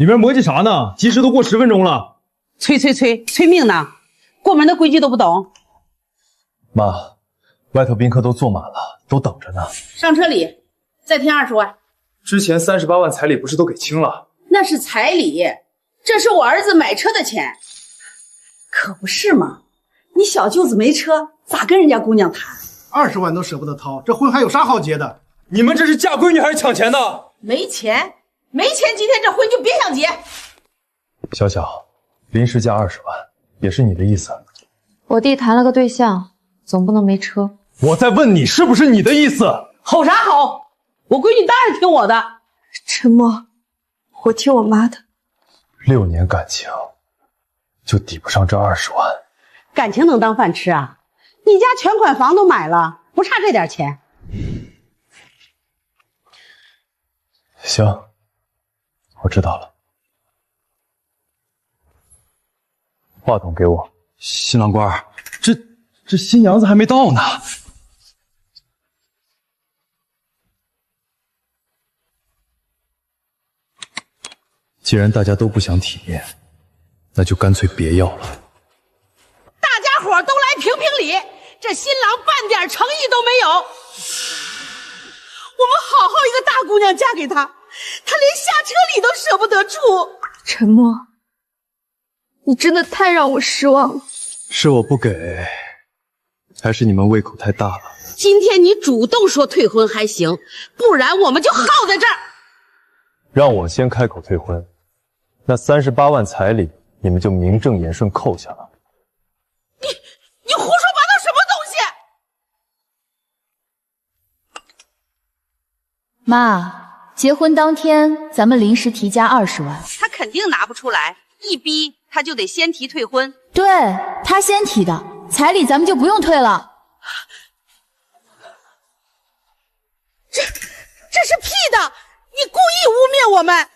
里面磨叽啥呢？计时都过10分钟了。催命呢！过门的规矩都不懂。妈，外头宾客都坐满了，都等着呢。上车礼，再添20万。之前38万彩礼不是都给清了？那是彩礼，这是我儿子买车的钱。可不是嘛，你小舅子没车，咋跟人家姑娘谈？20万都舍不得掏，这婚还有啥好结的？你们这是嫁闺女还是抢钱呢？没钱，今天这婚就别想结。小小，临时加20万，也是你的意思？我弟谈了个对象，总不能没车。我在问你，是不是你的意思？吼啥吼？我闺女当然听我的。陈默，我听我妈的。6年感情，就抵不上这20万。感情能当饭吃啊？你家全款房都买了，不差这点钱。行，我知道了。话筒给我。新郎官，这新娘子还没到呢。既然大家都不想体面，那就干脆别要了。大家伙都来评评理，这新郎半点诚意都没有。我们好好一个大姑娘嫁给他，他连下车礼都舍不得出。陈默，你真的太让我失望了。是我不给，还是你们胃口太大了？今天你主动说退婚还行，不然我们就耗在这儿。让我先开口退婚，那38万彩礼你们就名正言顺扣下了。你胡说八道什么东西？妈，结婚当天咱们临时提加20万，他肯定拿不出来，一逼他就得先提退婚。对，他先提的，彩礼咱们就不用退了。这是 P 的，你故意污蔑我们。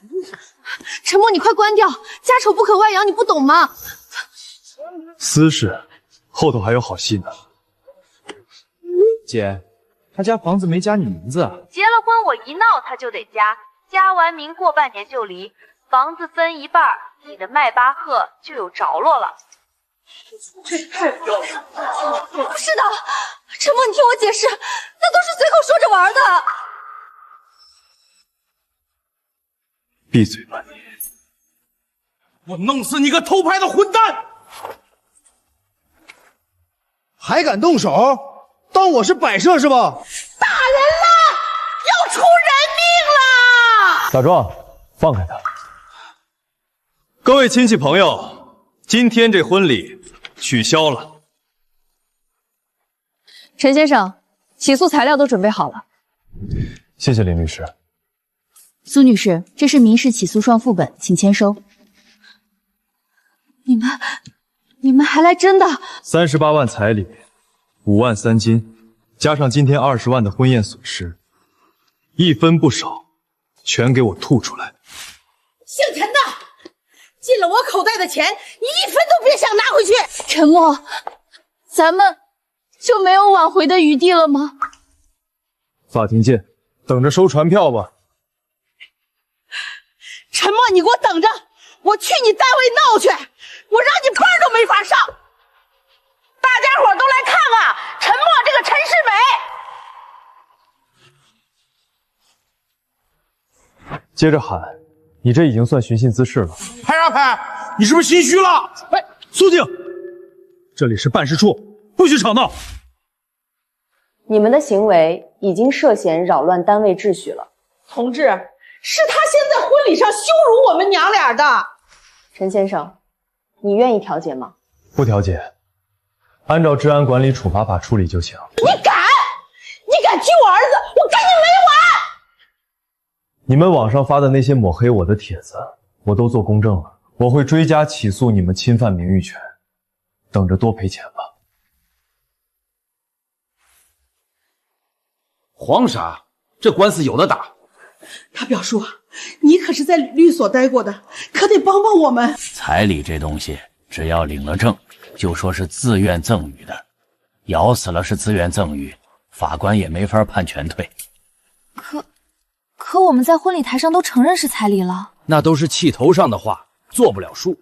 陈默，你快关掉，家丑不可外扬，你不懂吗？私事，后头还有好戏呢。姐，他家房子没加你名字啊？结了婚我一闹他就得加，加完名过半年就离，房子分一半，你的迈巴赫就有着落了。这太不要脸了！不是的，陈默，你听我解释，那都是随口说着玩的。闭嘴吧你！我弄死你个偷拍的混蛋！还敢动手？当我是摆设是吧？打人了，要出人命了！大壮，放开他！各位亲戚朋友，今天这婚礼取消了。陈先生，起诉材料都准备好了。谢谢林律师。苏女士，这是民事起诉状副本，请签收。你们还来真的？38万彩礼，5万3金，加上今天20万的婚宴损失，一分不少，全给我吐出来！姓陈的，进了我口袋的钱，你一分都别想拿回去！陈默，咱们就没有挽回的余地了吗？法庭见，等着收传票吧。陈默，你给我等着，我去你单位闹去，我让你班都没法上！大家伙都来看啊，陈默这个陈世美！接着喊，你这已经算寻衅滋事了。拍啥拍？你是不是心虚了？哎，苏静，这里是办事处，不许吵闹。你们的行为已经涉嫌扰乱单位秩序了。同志，是他先在婚礼上羞辱我们娘俩的。陈先生，你愿意调解吗？不调解，按照治安管理处罚法处理就行。你敢踢我儿子，我跟你没完！你们网上发的那些抹黑我的帖子，我都做公证了，我会追加起诉你们侵犯名誉权，等着多赔钱吧。慌啥？这官司有的打。他表叔，你可是在律所待过的，可得帮帮我们。彩礼这东西，只要领了证，就说是自愿赠与的，咬死了是自愿赠与，法官也没法判全退。可我们在婚礼台上都承认是彩礼了。那都是气头上的话，做不了数。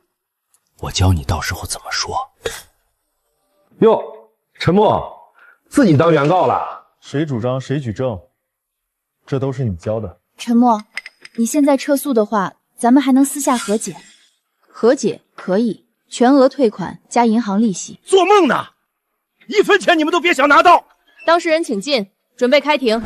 我教你到时候怎么说。哟，陈默，自己当原告了？谁主张谁举证，这都是你教的。陈默，你现在撤诉的话，咱们还能私下和解。和解可以，全额退款加银行利息。做梦呢！1分钱你们都别想拿到。当事人请进，准备开庭。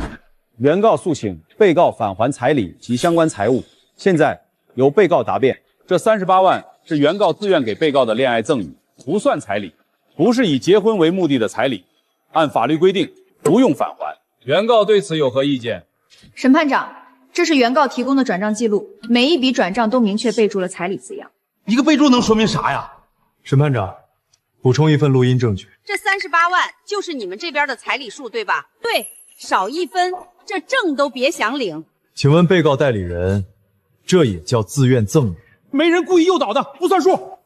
原告诉请被告返还彩礼及相关财物。现在由被告答辩，这38万是原告自愿给被告的恋爱赠与，不算彩礼，不是以结婚为目的的彩礼，按法律规定不用返还。原告对此有何意见？审判长，这是原告提供的转账记录，每一笔转账都明确备注了彩礼字样。一个备注能说明啥呀？审判长，补充一份录音证据。这38万就是你们这边的彩礼数，对吧？对，少1分，这证都别想领。请问被告代理人，这也叫自愿赠与？没人故意诱导的，不算数。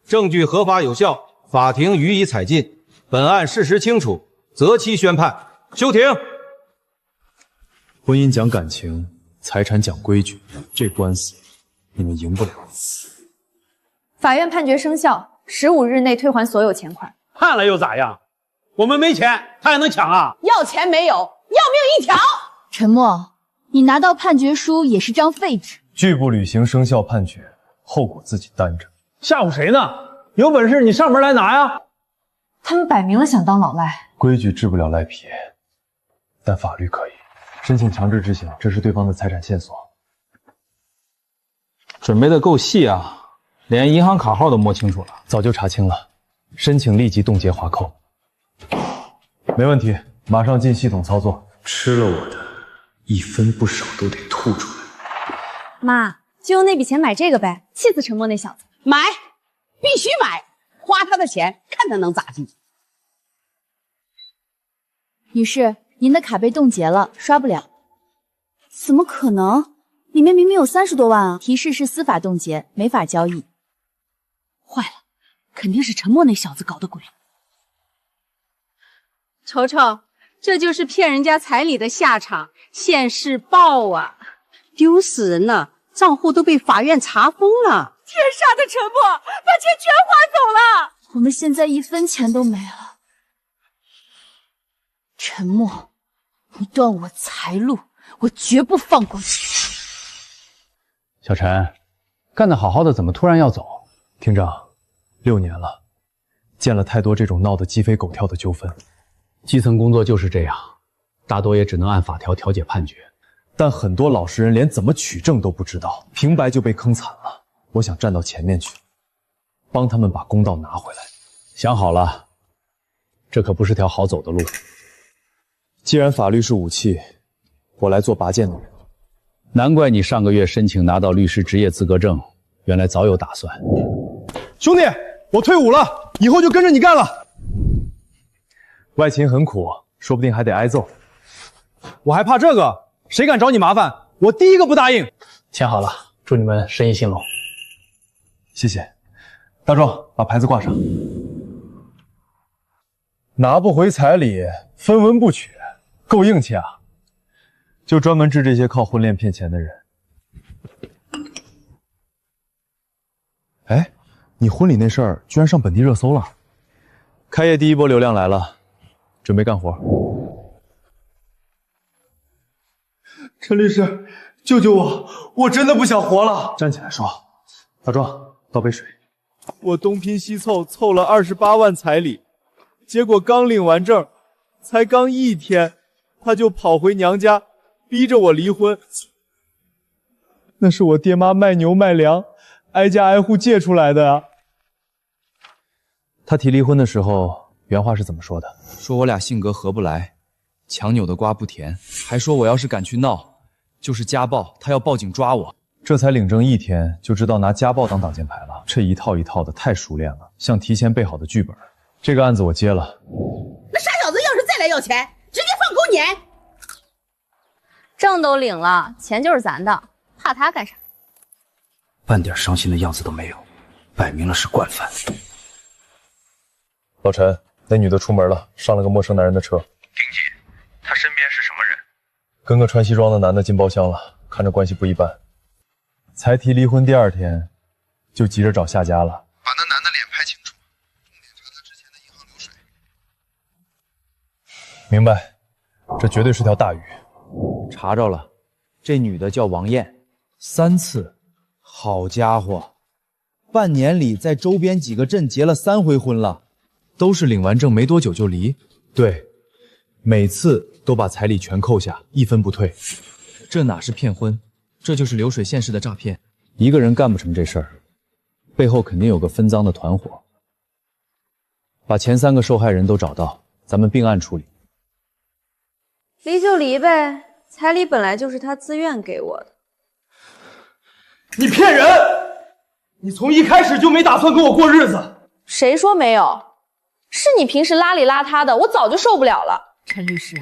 证据合法有效，法庭予以采进。本案事实清楚，择期宣判。休庭。婚姻讲感情，财产讲规矩，这官司你们赢不了。法院判决生效，15日内退还所有钱款。判了又咋样？我们没钱，他还能抢啊？要钱没有，要命一条。陈默，你拿到判决书也是张废纸。拒不履行生效判决，后果自己担着。吓唬谁呢？有本事你上门来拿呀！他们摆明了想当老赖。规矩治不了赖皮，但法律可以。申请强制执行，这是对方的财产线索。准备的够细啊，连银行卡号都摸清楚了。早就查清了，申请立即冻结划扣。没问题，马上进系统操作。吃了我的1分不少都得吐出来。妈，就用那笔钱买这个呗，气死陈默那小子。买，必须买，花他的钱，看他能咋地。女士，您的卡被冻结了，刷不了。怎么可能？里面明明有30多万啊！提示是司法冻结，没法交易。坏了，肯定是陈默那小子搞的鬼。瞅瞅，这就是骗人家彩礼的下场，现世报啊！丢死人了，账户都被法院查封了。天杀的陈默，把钱全花走了。我们现在1分钱都没了。陈默，你断我财路，我绝不放过你。小陈，干得好好的，怎么突然要走？庭长，6年了，见了太多这种闹得鸡飞狗跳的纠纷。基层工作就是这样，大多也只能按法条调解判决。但很多老实人连怎么取证都不知道，平白就被坑惨了。我想站到前面去，帮他们把公道拿回来。想好了，这可不是条好走的路。既然法律是武器，我来做拔剑的人。难怪你上个月申请拿到律师执业资格证，原来早有打算。兄弟，我退伍了，以后就跟着你干了。外勤很苦，说不定还得挨揍。我还怕这个？谁敢找你麻烦，我第一个不答应。签好了，祝你们生意兴隆。谢谢。大壮，把牌子挂上。拿不回彩礼，分文不取，够硬气啊！就专门治这些靠婚恋骗钱的人。哎，你婚礼那事儿居然上本地热搜了，开业第一波流量来了，准备干活。陈律师，救救我！我真的不想活了。站起来说。大壮，倒杯水。我东拼西凑凑了28万彩礼，结果刚领完证，才刚1天，他就跑回娘家，逼着我离婚。那是我爹妈卖牛卖粮，挨家挨户借出来的啊。他提离婚的时候，原话是怎么说的？说我俩性格合不来，强扭的瓜不甜，还说我要是敢去闹，就是家暴，他要报警抓我。这才领证1天，就知道拿家暴当挡箭牌了，这一套一套的太熟练了，像提前备好的剧本。这个案子我接了。那傻小子要是再来要钱，直接放狗撵。证都领了，钱就是咱的，怕他干啥？半点伤心的样子都没有，摆明了是惯犯。老陈，那女的出门了，上了个陌生男人的车。丁姐，她身边是什么人？跟个穿西装的男的进包厢了，看着关系不一般。才提离婚第2天，就急着找夏家了。把那男的脸拍清楚，重点查他之前的银行流水。明白，这绝对是条大鱼。查着了，这女的叫王艳，3次，好家伙，半年里在周边几个镇结了3回婚了，都是领完证没多久就离。对，每次都把彩礼全扣下，1分不退。这哪是骗婚，这就是流水线式的诈骗。一个人干不成这事儿，背后肯定有个分赃的团伙。把前3个受害人都找到，咱们并案处理。离就离呗，彩礼本来就是他自愿给我的。你骗人！你从一开始就没打算跟我过日子。谁说没有？是你平时邋里邋遢的，我早就受不了了。陈律师，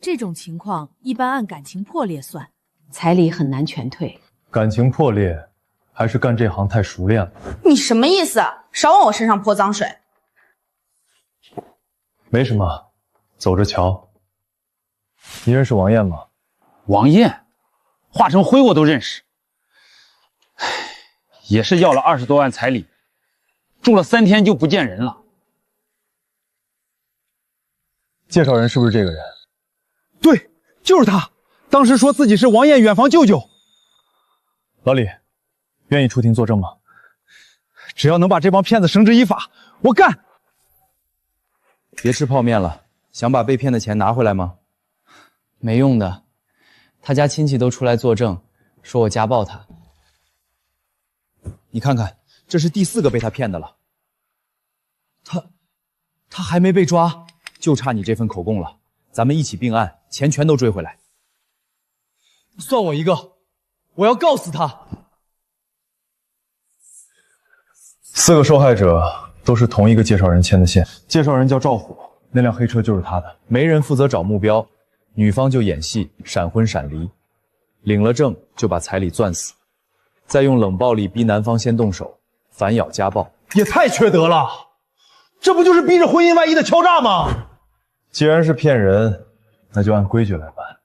这种情况一般按感情破裂算，彩礼很难全退。感情破裂，还是干这行太熟练了？你什么意思？少往我身上泼脏水。没什么，走着瞧。你认识王艳吗？王艳，华成辉我都认识。唉，也是要了20多万彩礼，住了3天就不见人了。介绍人是不是这个人？对，就是他。当时说自己是王艳远房舅舅。老李，愿意出庭作证吗？只要能把这帮骗子绳之以法，我干！别吃泡面了，想把被骗的钱拿回来吗？没用的，他家亲戚都出来作证，说我家暴他。你看看，这是第4个被他骗的了。他还没被抓，就差你这份口供了。咱们一起并案，钱全都追回来。算我一个，我要告死他。4个受害者都是同一个介绍人牵的线，介绍人叫赵虎，那辆黑车就是他的。媒人负责找目标，女方就演戏闪婚闪离，领了证就把彩礼攥死，再用冷暴力逼男方先动手，反咬家暴。也太缺德了，这不就是逼着婚姻外溢的敲诈吗？既然是骗人，那就按规矩来办。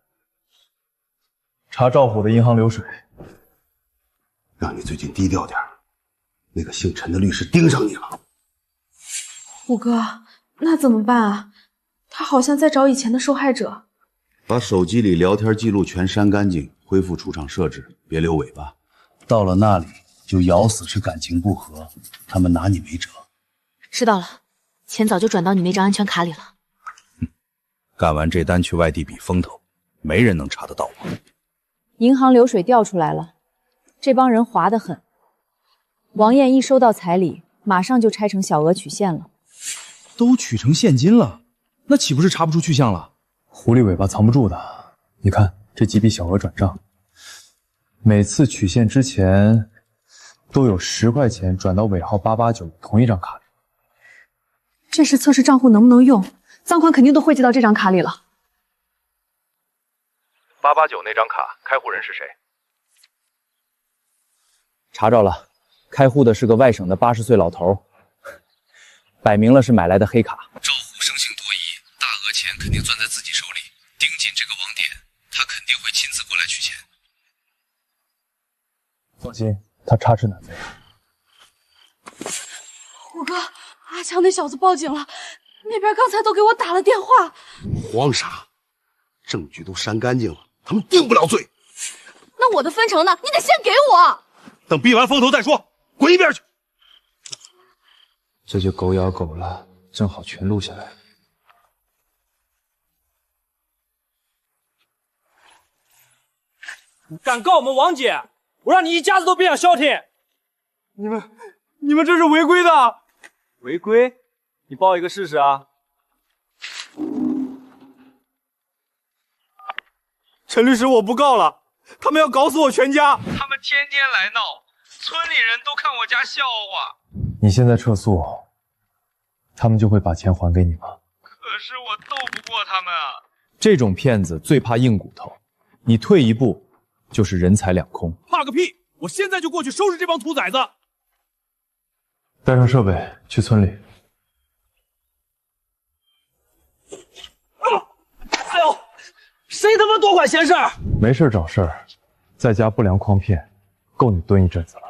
查赵虎的银行流水。让你最近低调点，那个姓陈的律师盯上你了。虎哥，那怎么办啊？他好像在找以前的受害者。把手机里聊天记录全删干净，恢复出厂设置，别留尾巴。到了那里就咬死是感情不和，他们拿你没辙。知道了，钱早就转到你那张安全卡里了。干完这单去外地比风头，没人能查得到我。银行流水调出来了，这帮人滑得很。王艳一收到彩礼，马上就拆成小额取现了。都取成现金了，那岂不是查不出去向了？狐狸尾巴藏不住的。你看这几笔小额转账，每次取现之前都有10块钱转到尾号889同一张卡里。这是测试账户能不能用，赃款肯定都汇集到这张卡里了。889那张卡开户人是谁？查着了，开户的是个外省的80岁老头，摆明了是买来的黑卡。赵虎生性多疑，大额钱肯定攥在自己手里，盯紧这个网点，他肯定会亲自过来取钱。放心，他插翅难飞。虎哥，阿强那小子报警了，那边刚才都给我打了电话。慌啥？证据都删干净了，他们定不了罪。那我的分成呢？你得先给我。等逼完风头再说，滚一边去！这就狗咬狗了，正好全录下来。敢告我们王姐，我让你一家子都别想消停！你们这是违规的！违规？你报一个试试啊！陈律师，我不告了，他们要搞死我全家！他们天天来闹，村里人都看我家笑话。你现在撤诉，他们就会把钱还给你吗？可是我斗不过他们啊！这种骗子最怕硬骨头，你退一步就是人财两空。怕个屁！我现在就过去收拾这帮兔崽子！带上设备去村里。哎呦，谁他妈多管闲事儿？没事找事儿，在家不良诓骗，够你蹲一阵子了。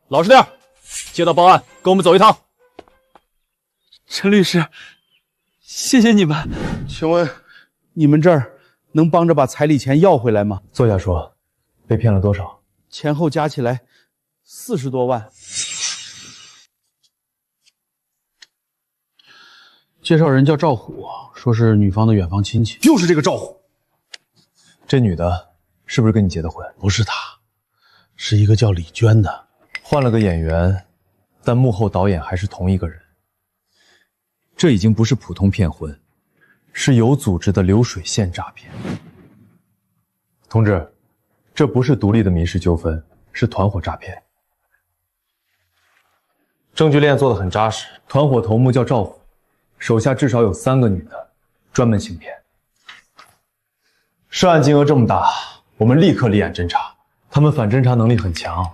老实点，接到报案，跟我们走一趟。陈律师，谢谢你们。请问你们这儿能帮着把彩礼钱要回来吗？坐下说，被骗了多少？前后加起来40多万。介绍人叫赵虎，说是女方的远房亲戚。又是这个赵虎。这女的是不是跟你结的婚？不是她，是一个叫李娟的。换了个演员，但幕后导演还是同一个人。这已经不是普通骗婚，是有组织的流水线诈骗。同志，这不是独立的民事纠纷，是团伙诈骗。证据链做得很扎实，团伙头目叫赵虎，手下至少有3个女的，专门行骗。涉案金额这么大，我们立刻立案侦查，他们反侦查能力很强，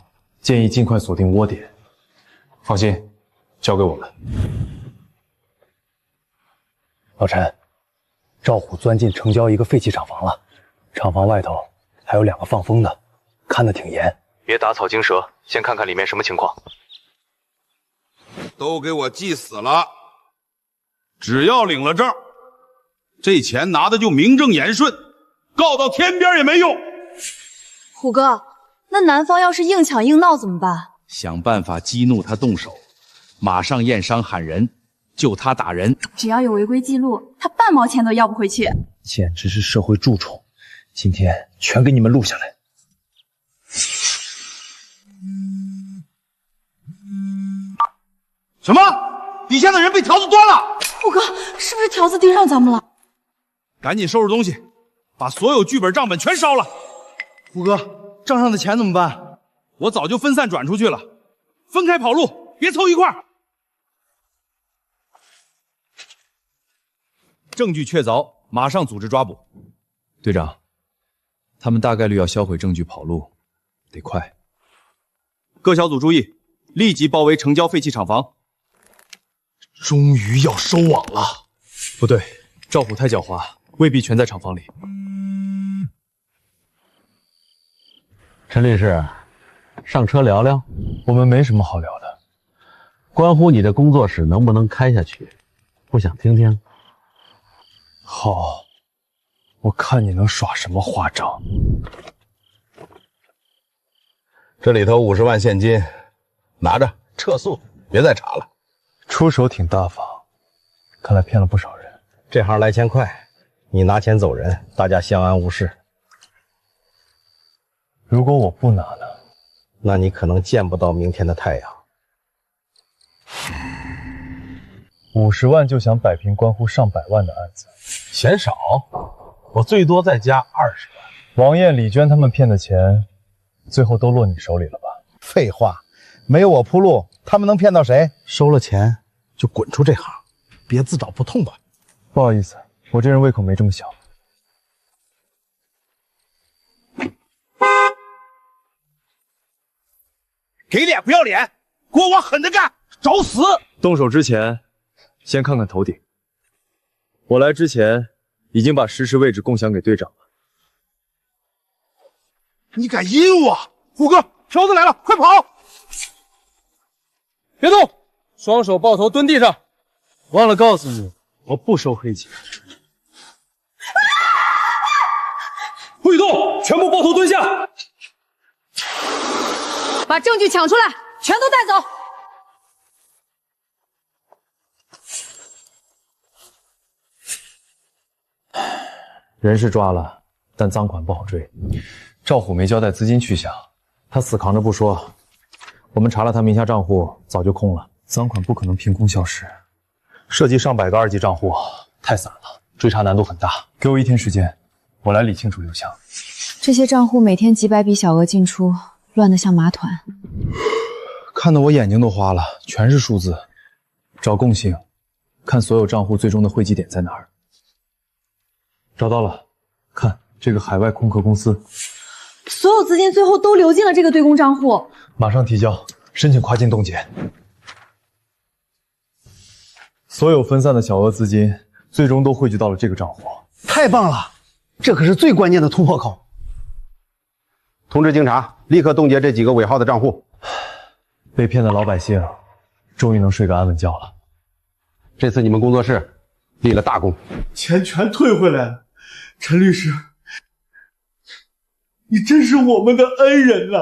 建议尽快锁定窝点。放心，交给我们。老陈，赵虎钻进城郊一个废弃厂房了，厂房外头还有2个放风的，看得挺严。别打草惊蛇，先看看里面什么情况。都给我记死了！只要领了证，这钱拿的就名正言顺，告到天边也没用。虎哥，那男方要是硬抢硬闹怎么办？想办法激怒他动手，马上验伤喊人，就他打人。只要有违规记录，他半毛钱都要不回去。简直是社会蛀虫，今天全给你们录下来。什么？底下的人被条子端了！虎哥，是不是条子盯上咱们了？赶紧收拾东西，把所有剧本账本全烧了。虎哥，账上的钱怎么办？我早就分散转出去了，分开跑路，别凑一块儿。证据确凿，马上组织抓捕。队长，他们大概率要销毁证据跑路，得快。各小组注意，立即包围城郊废弃厂房。终于要收网了。不对，赵虎太狡猾，未必全在厂房里。陈律师，上车聊聊。我们没什么好聊的，关乎你的工作室能不能开下去，不想听听？好，我看你能耍什么花招。这里头50万现金，拿着撤诉，别再查了。出手挺大方，看来骗了不少人。这行来钱快，你拿钱走人，大家相安无事。如果我不拿呢？那你可能见不到明天的太阳。50万就想摆平关乎上百万的案子，嫌少？我最多再加20万。王艳、李娟他们骗的钱，最后都落你手里了吧？废话，没有我铺路，他们能骗到谁？收了钱就滚出这行，别自找不痛快。不好意思，我这人胃口没这么小。给脸不要脸，给我往狠的干，找死！动手之前，先看看头顶。我来之前已经把实时位置共享给队长了。你敢阴我？虎哥，条子来了，快跑！别动，双手抱头蹲地上。忘了告诉你，我不收黑钱。不许动，全部抱头蹲下。把证据抢出来，全都带走。人是抓了，但赃款不好追。赵虎没交代资金去向，他死扛着不说。我们查了他名下账户，早就空了，赃款不可能凭空消失。涉及上百个2级账户，太散了，追查难度很大。给我1天时间，我来理清楚流向。这些账户每天几百笔小额进出，乱得像麻团。看得我眼睛都花了，全是数字。找共性，看所有账户最终的汇集点在哪儿。找到了，看这个海外空壳公司，所有资金最后都流进了这个对公账户。马上提交，申请跨境冻结。所有分散的小额资金最终都汇聚到了这个账户。太棒了！这可是最关键的突破口。通知警察，立刻冻结这几个尾号的账户。被骗的老百姓终于能睡个安稳觉了。这次你们工作室立了大功，钱全退回来了。陈律师，你真是我们的恩人呐！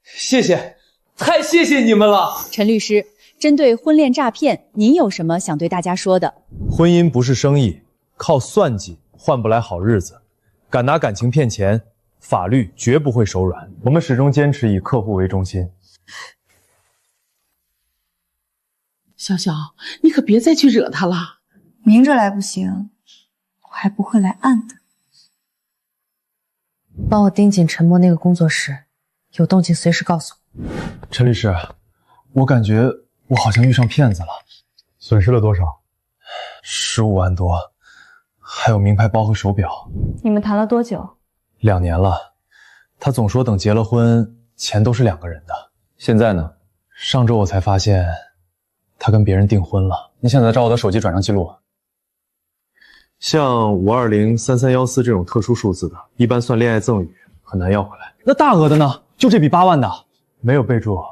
谢谢，太谢谢你们了。陈律师，针对婚恋诈骗，您有什么想对大家说的？婚姻不是生意，靠算计换不来好日子。敢拿感情骗钱，法律绝不会手软。我们始终坚持以客户为中心。小小，你可别再去惹他了。明着来不行，我还不会来暗的。帮我盯紧陈默那个工作室，有动静随时告诉我。陈律师，我感觉我好像遇上骗子了。损失了多少？15万多，还有名牌包和手表。你们谈了多久？2年了。他总说等结了婚，钱都是2个人的。现在呢？上周我才发现他跟别人订婚了。你现在找我的手机转账记录。像520、3314这种特殊数字的，一般算恋爱赠与，很难要回来。那大额的呢？就这笔8万的，没有备注。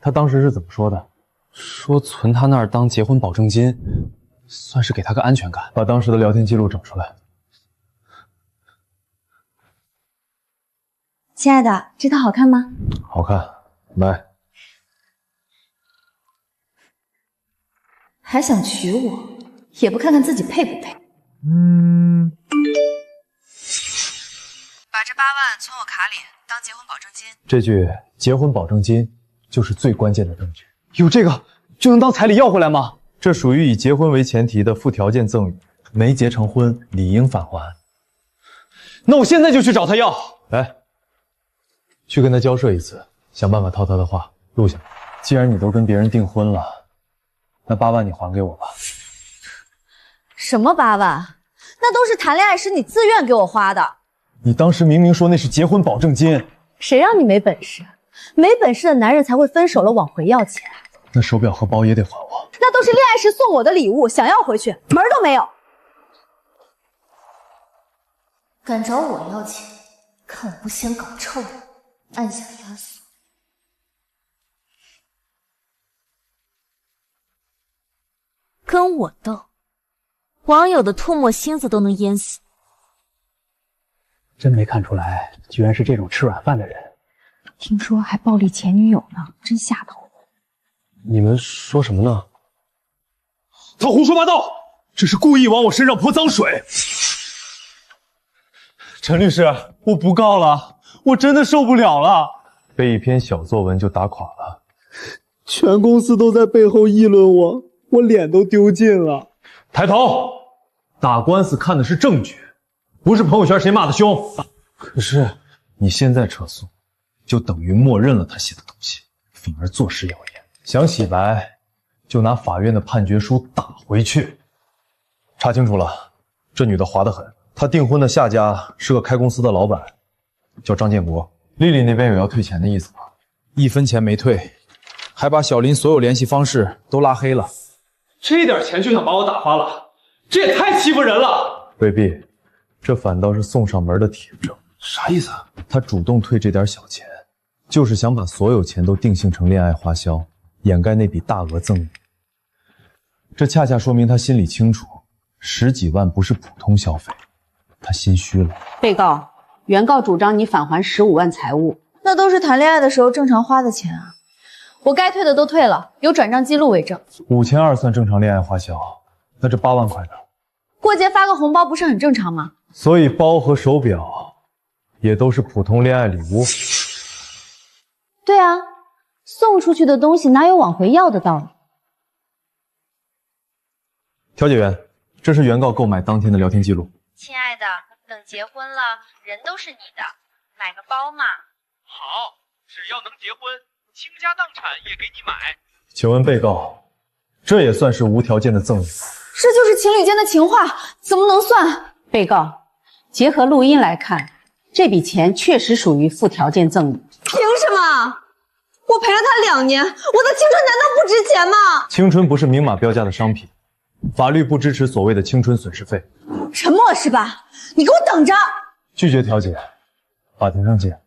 他当时是怎么说的？说存他那儿当结婚保证金，算是给他个安全感。把当时的聊天记录整出来。亲爱的，这套好看吗？好看，来。还想娶我，也不看看自己配不配。把这8万存我卡里当结婚保证金。这句结婚保证金就是最关键的证据。有这个就能当彩礼要回来吗？这属于以结婚为前提的附条件赠与，没结成婚理应返还。那我现在就去找他要。来，去跟他交涉一次，想办法套他的话，录下来。既然你都跟别人订婚了，那8万你还给我吧。什么8万？那都是谈恋爱时你自愿给我花的。你当时明明说那是结婚保证金。谁让你没本事？没本事的男人才会分手了往回要钱。那手表和包也得还我。那都是恋爱时送我的礼物，想要回去门儿都没有。敢找我要钱，看我不先搞臭你，按下压锁。跟我斗，网友的唾沫星子都能淹死。真没看出来，居然是这种吃软饭的人。听说还暴力前女友呢，真下头。你们说什么呢？他胡说八道，这是故意往我身上泼脏水。陈律师，我不告了，我真的受不了了。被一篇小作文就打垮了，全公司都在背后议论我，我脸都丢尽了。抬头，打官司看的是证据，不是朋友圈谁骂的凶。可是你现在撤诉，就等于默认了他写的东西，反而坐实谣言。想洗白，就拿法院的判决书打回去。查清楚了，这女的滑得很。她订婚的下家是个开公司的老板，叫张建国。丽丽那边有要退钱的意思吗？1分钱没退，还把小林所有联系方式都拉黑了。这点钱就想把我打发了，这也太欺负人了。未必，这反倒是送上门的铁证。啥意思啊？他主动退这点小钱，就是想把所有钱都定性成恋爱花销，掩盖那笔大额赠与。这恰恰说明他心里清楚，10几万不是普通消费，他心虚了。被告，原告主张你返还15万财物。那都是谈恋爱的时候正常花的钱啊，我该退的都退了，有转账记录为证。5200算正常恋爱花销，那这8万块呢？过节发个红包不是很正常吗？所以包和手表也都是普通恋爱礼物。对啊，送出去的东西哪有往回要的道理？调解员，这是原告购买当天的聊天记录。亲爱的，等结婚了，人都是你的，买个包嘛。好，只要能结婚，倾家荡产也给你买。请问被告，这也算是无条件的赠与？这就是情侣间的情话，怎么能算？被告，结合录音来看，这笔钱确实属于附条件赠与。凭什么？我陪了他2年，我的青春难道不值钱吗？青春不是明码标价的商品，法律不支持所谓的青春损失费。沉默是吧？你给我等着！拒绝调解，法庭上见。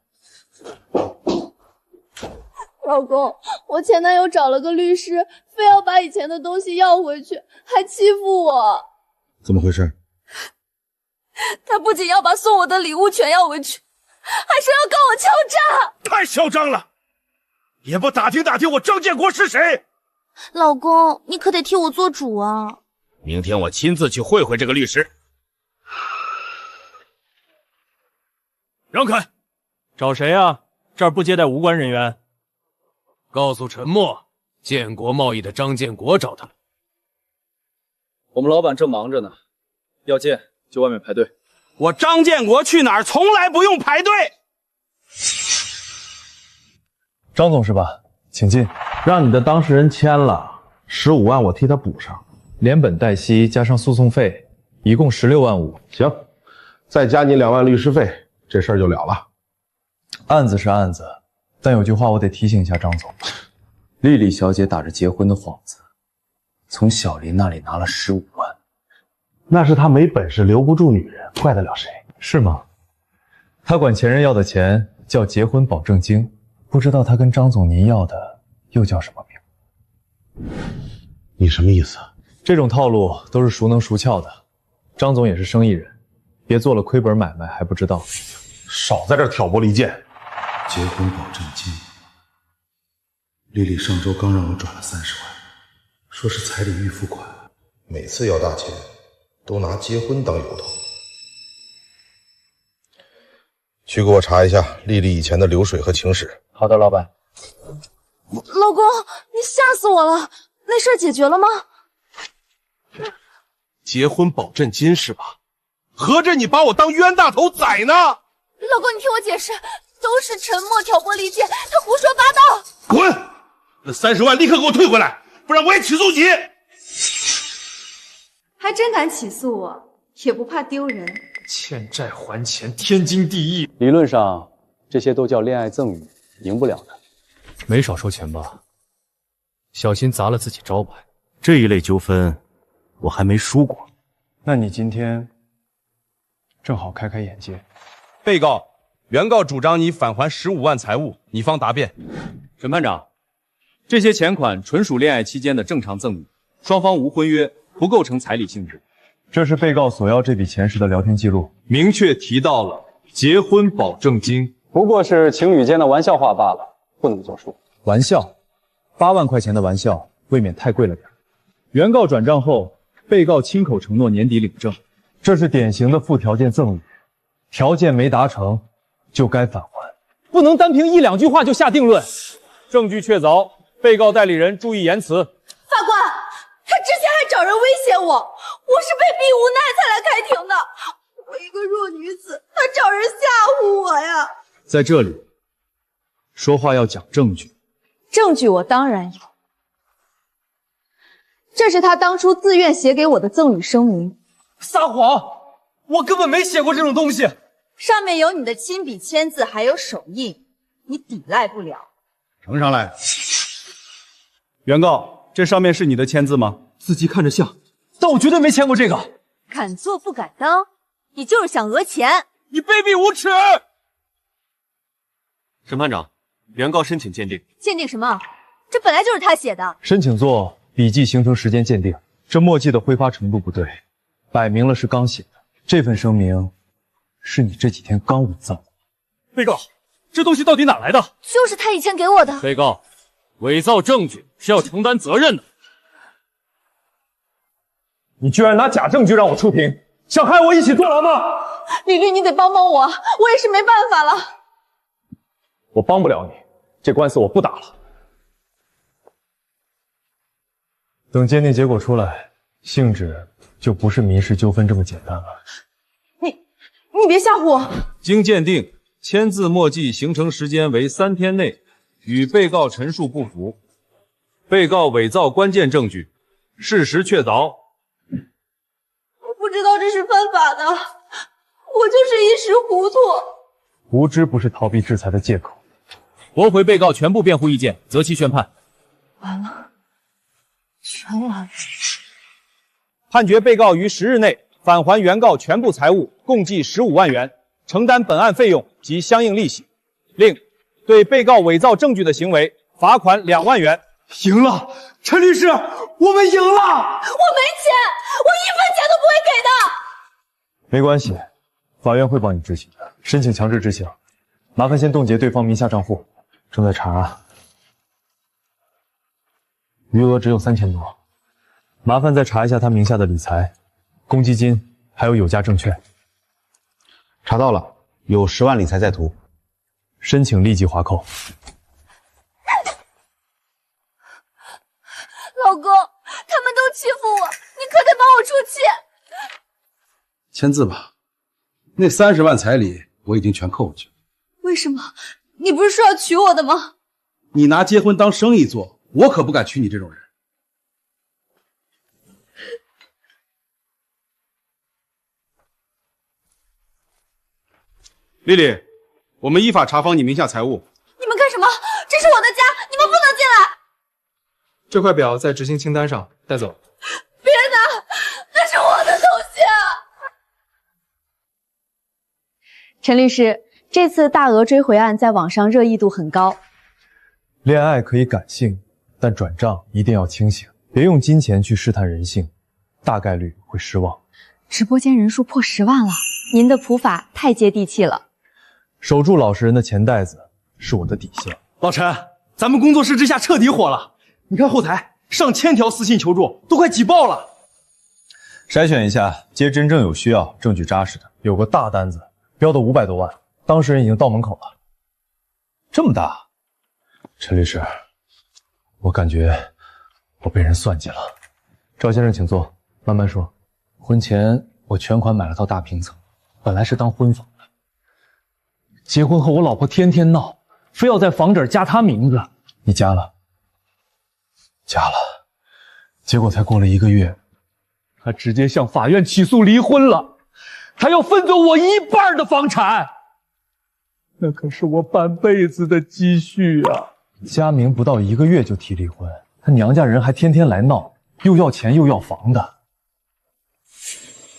老公，我前男友找了个律师，非要把以前的东西要回去，还欺负我。怎么回事？他不仅要把送我的礼物全要回去，还说要告我敲诈。太嚣张了！也不打听打听我张建国是谁。老公，你可得替我做主啊！明天我亲自去会会这个律师。让开！找谁啊？这儿不接待无关人员。告诉陈默，建国贸易的张建国找他。我们老板正忙着呢，要见就外面排队。我张建国去哪儿从来不用排队。张总是吧？请进。让你的当事人签了，15万我替他补上，连本带息加上诉讼费，一共16万5。行，再加你2万律师费，这事儿就了了。案子是案子，但有句话我得提醒一下张总：丽丽小姐打着结婚的幌子，从小林那里拿了15万，那是他没本事留不住女人，怪得了谁？是吗？他管前任要的钱叫结婚保证金，不知道他跟张总您要的又叫什么名？你什么意思？这种套路都是熟能熟巧的。张总也是生意人，别做了亏本买卖还不知道。少在这挑拨离间。结婚保证金，丽丽上周刚让我转了30万，说是彩礼预付款。每次要大钱，都拿结婚当由头。去给我查一下丽丽以前的流水和情史。好的，老板。老公，你吓死我了！那事儿解决了吗？结婚保证金是吧？合着你把我当冤大头宰呢？老公，你听我解释，都是陈默挑拨离间，他胡说八道。滚！那30万立刻给我退回来，不然我也起诉你。还真敢起诉我，也不怕丢人。欠债还钱，天经地义。理论上，这些都叫恋爱赠与，赢不了的。没少收钱吧？小心砸了自己招牌。这一类纠纷，我还没输过。那你今天正好开开眼界。被告、原告主张你返还15万财物，你方答辩。审判长，这些钱款纯属恋爱期间的正常赠与，双方无婚约，不构成彩礼性质。这是被告索要这笔钱时的聊天记录，明确提到了结婚保证金，不过是情侣间的玩笑话罢了，不能作数。玩笑，8万块钱的玩笑未免太贵了点。原告转账后，被告亲口承诺年底领证，这是典型的附条件赠与，条件没达成就该返还，不能单凭1、2句话就下定论。证据确凿，被告代理人注意言辞。法官，他之前还找人威胁我，我是被逼无奈才来开庭的。我一个弱女子，他找人吓唬我呀。在这里说话要讲证据。证据我当然有，这是他当初自愿写给我的赠与声明。撒谎！我根本没写过这种东西。上面有你的亲笔签字，还有手印，你抵赖不了。呈上来。原告，这上面是你的签字吗？字迹看着像，但我绝对没签过这个。敢做不敢当，你就是想讹钱！你卑鄙无耻！审判长，原告申请鉴定。鉴定什么？这本来就是他写的。申请做笔记形成时间鉴定，这墨迹的挥发程度不对，摆明了是刚写的。这份声明是你这几天刚伪造的。被告，这东西到底哪来的？就是他以前给我的。被告，伪造证据是要承担责任的。你居然拿假证据让我出庭，想害我一起坐牢吗？李律，你得帮帮我，我也是没办法了。我帮不了你，这官司我不打了。等鉴定结果出来，性质就不是民事纠纷这么简单了。你别吓唬我。经鉴定，签字墨迹形成时间为3天内，与被告陈述不符。被告伪造关键证据，事实确凿。我不知道这是犯法的，我就是一时糊涂。无知不是逃避制裁的借口。驳回被告全部辩护意见，择期宣判。完了，全完了。判决被告于10日内返还原告全部财物，共计15万元，承担本案费用及相应利息。另对被告伪造证据的行为罚款2万元。赢了，陈律师，我们赢了！我没钱，我1分钱都不会给的。没关系，法院会帮你执行的。申请强制执行，麻烦先冻结对方名下账户，正在查，余额只有3000多，麻烦再查一下他名下的理财、公积金还有有价证券。查到了，有10万理财在途，申请立即划扣。老公，他们都欺负我，你可得帮我出气。签字吧，那30万彩礼我已经全扣回去了。为什么？你不是说要娶我的吗？你拿结婚当生意做，我可不敢娶你这种人。丽丽，我们依法查封你名下财物。你们干什么？这是我的家，你们不能进来！这块表在执行清单上，带走。别拿，那是我的东西啊！陈律师，这次大额追回案在网上热议度很高。恋爱可以感性，但转账一定要清醒，别用金钱去试探人性，大概率会失望。直播间人数破10万了，您的普法太接地气了。守住老实人的钱袋子是我的底线。老陈，咱们工作室这下彻底火了。你看后台上千条私信求助，都快挤爆了。筛选一下，接真正有需要、证据扎实的。有个大单子，标的500多万，当事人已经到门口了。这么大，陈律师，我感觉我被人算计了。赵先生，请坐，慢慢说。婚前我全款买了套大平层，本来是当婚房的。结婚后我老婆天天闹，非要在房这儿加她名字。你加了？加了。结果才过了1个月，她直接向法院起诉离婚了，她要分走我1半的房产。那可是我半辈子的积蓄啊！佳明不到1个月就提离婚，她娘家人还天天来闹，又要钱又要房的。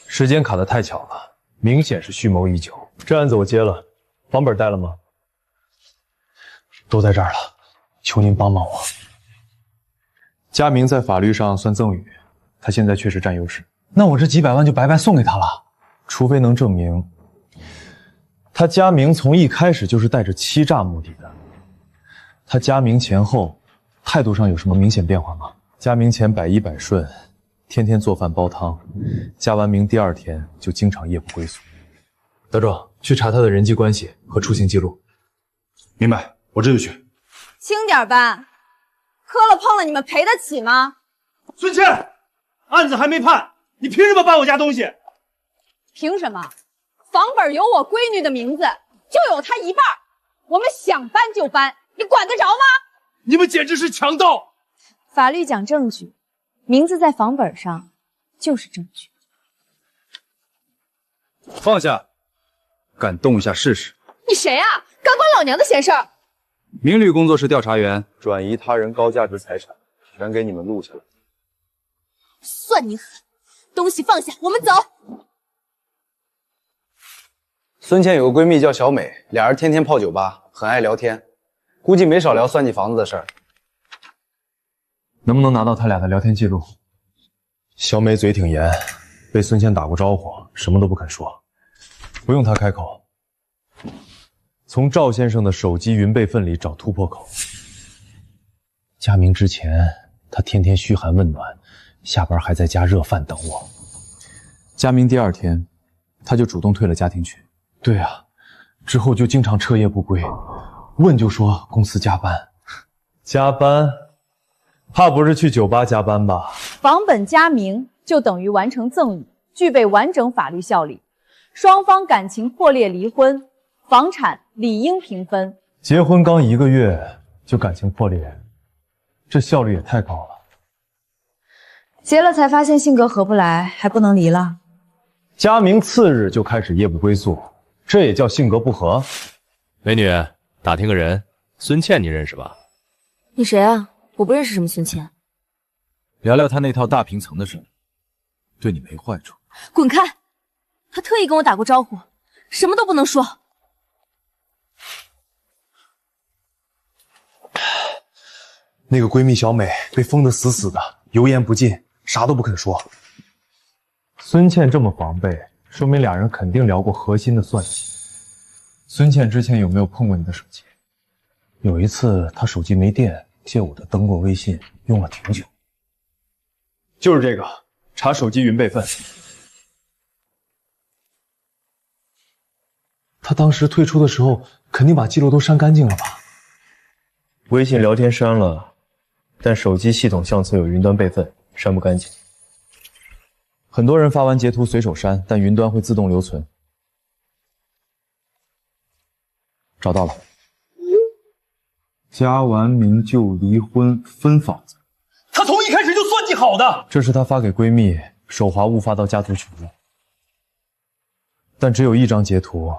时间卡得太巧了，明显是蓄谋已久。这案子我接了，房本带了吗？都在这儿了，求您帮帮我。佳明在法律上算赠与，他现在确实占优势，那我这几百万就白白送给他了。除非能证明他佳明从一开始就是带着欺诈目的的。他佳明前后态度上有什么明显变化吗？佳明前百依百顺，天天做饭煲汤，佳完明第2天就经常夜不归宿。德壮，去查他的人际关系和出行记录。明白，我这就去。轻点吧，磕了碰了你们赔得起吗？孙倩，案子还没判，你凭什么搬我家东西？凭什么？房本有我闺女的名字，就有她1半，我们想搬就搬，你管得着吗？你们简直是强盗！法律讲证据，名字在房本上就是证据。放下，敢动一下试试。你谁啊？敢管老娘的闲事儿？明律工作室调查员转移他人高价值财产，全给你们录下来。算你狠，东西放下，我们走。孙倩有个闺蜜叫小美，俩人天天泡酒吧，很爱聊天，估计没少聊算计房子的事儿。能不能拿到他俩的聊天记录？小美嘴挺严，被孙倩打过招呼，什么都不肯说。不用他开口，从赵先生的手机云备份里找突破口。佳明之前，他天天嘘寒问暖，下班还在家热饭等我。佳明第2天，他就主动退了家庭群。对啊，之后就经常彻夜不归，问就说公司加班。加班？怕不是去酒吧加班吧？房本佳明就等于完成赠与，具备完整法律效力。双方感情破裂离婚，房产理应平分。结婚刚1个月就感情破裂，这效率也太高了。结了才发现性格合不来，还不能离了。佳明次日就开始夜不归宿，这也叫性格不合？美女，打听个人，孙倩你认识吧？你谁啊？我不认识什么孙倩。聊聊他那套大平层的事。对你没坏处。滚开！他特意跟我打过招呼，什么都不能说。那个闺蜜小美被封得死死的，油盐不进，啥都不肯说。孙倩这么防备，说明俩人肯定聊过核心的算计。孙倩之前有没有碰过你的手机？有一次她手机没电，借我的登过微信，用了挺久。就是这个，查手机云备份。她当时退出的时候，肯定把记录都删干净了吧？微信聊天删了，但手机系统相册有云端备份，删不干净。很多人发完截图随手删，但云端会自动留存。找到了，加完名就离婚分房子。他从一开始就算计好的。这是她发给闺蜜，手滑误发到家族群了。但只有一张截图，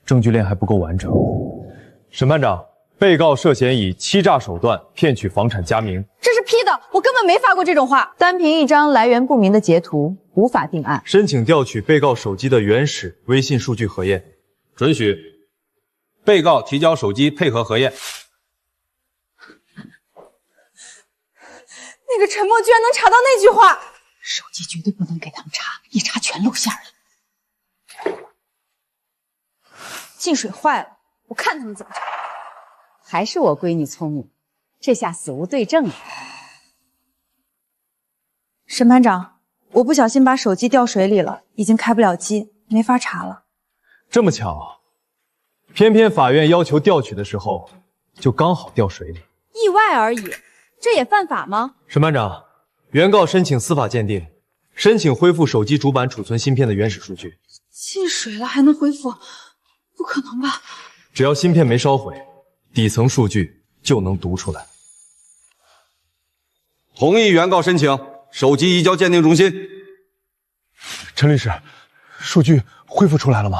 证据链还不够完整。审判长，被告涉嫌以欺诈手段骗取房产加名。这是 P 的，我根本没发过这种话。单凭一张来源不明的截图，无法定案。申请调取被告手机的原始微信数据核验。准许。被告提交手机配合核验。那个陈默居然能查到那句话，手机绝对不能给他们查，一查全露馅了。进水坏了，我看他们怎么查。还是我闺女聪明，这下死无对证了。审判长，我不小心把手机掉水里了，已经开不了机，没法查了。这么巧？偏偏法院要求调取的时候，就刚好掉水里。意外而已，这也犯法吗？审判长，原告申请司法鉴定，申请恢复手机主板储存芯片的原始数据。进水了还能恢复？不可能吧？只要芯片没烧毁，底层数据就能读出来。同意原告申请，手机移交鉴定中心。陈律师，数据恢复出来了吗？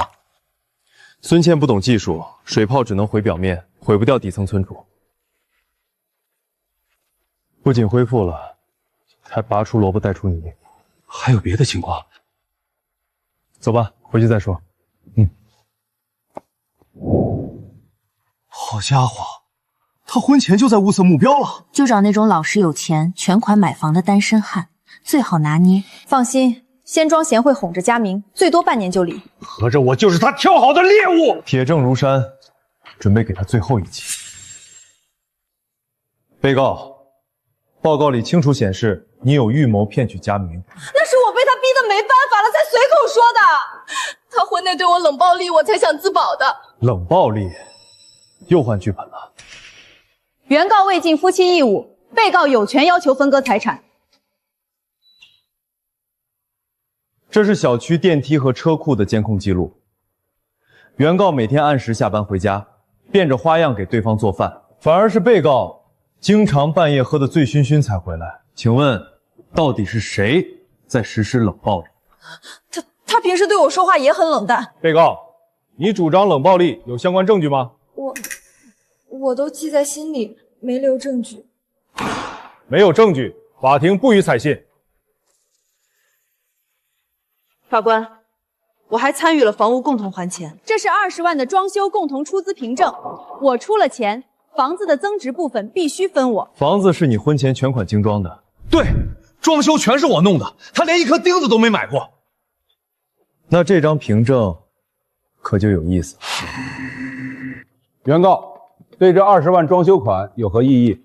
孙倩不懂技术，水泡只能毁表面，毁不掉底层存储。不仅恢复了，还拔出萝卜带出泥。还有别的情况？走吧，回去再说。好家伙，他婚前就在物色目标了。就找那种老实有钱、全款买房的单身汉，最好拿捏。放心。先装贤惠哄着佳明，最多半年就离。合着我就是他挑好的猎物。铁证如山，准备给他最后一击。被告，报告里清楚显示你有预谋骗取佳明。那是我被他逼得没办法了才随口说的。他婚内对我冷暴力，我才想自保的。冷暴力？又换剧本了。原告未尽夫妻义务，被告有权要求分割财产。这是小区电梯和车库的监控记录。原告每天按时下班回家，变着花样给对方做饭，反而是被告经常半夜喝得醉醺醺才回来。请问，到底是谁在实施冷暴力？他平时对我说话也很冷淡。被告，你主张冷暴力有相关证据吗？我都记在心里，没留证据。没有证据，法庭不予采信。法官，我还参与了房屋共同还钱，这是20万的装修共同出资凭证，我出了钱，房子的增值部分必须分我。房子是你婚前全款精装的。对，装修全是我弄的，他连一颗钉子都没买过。那这张凭证可就有意思了。原告对这20万装修款有何异议？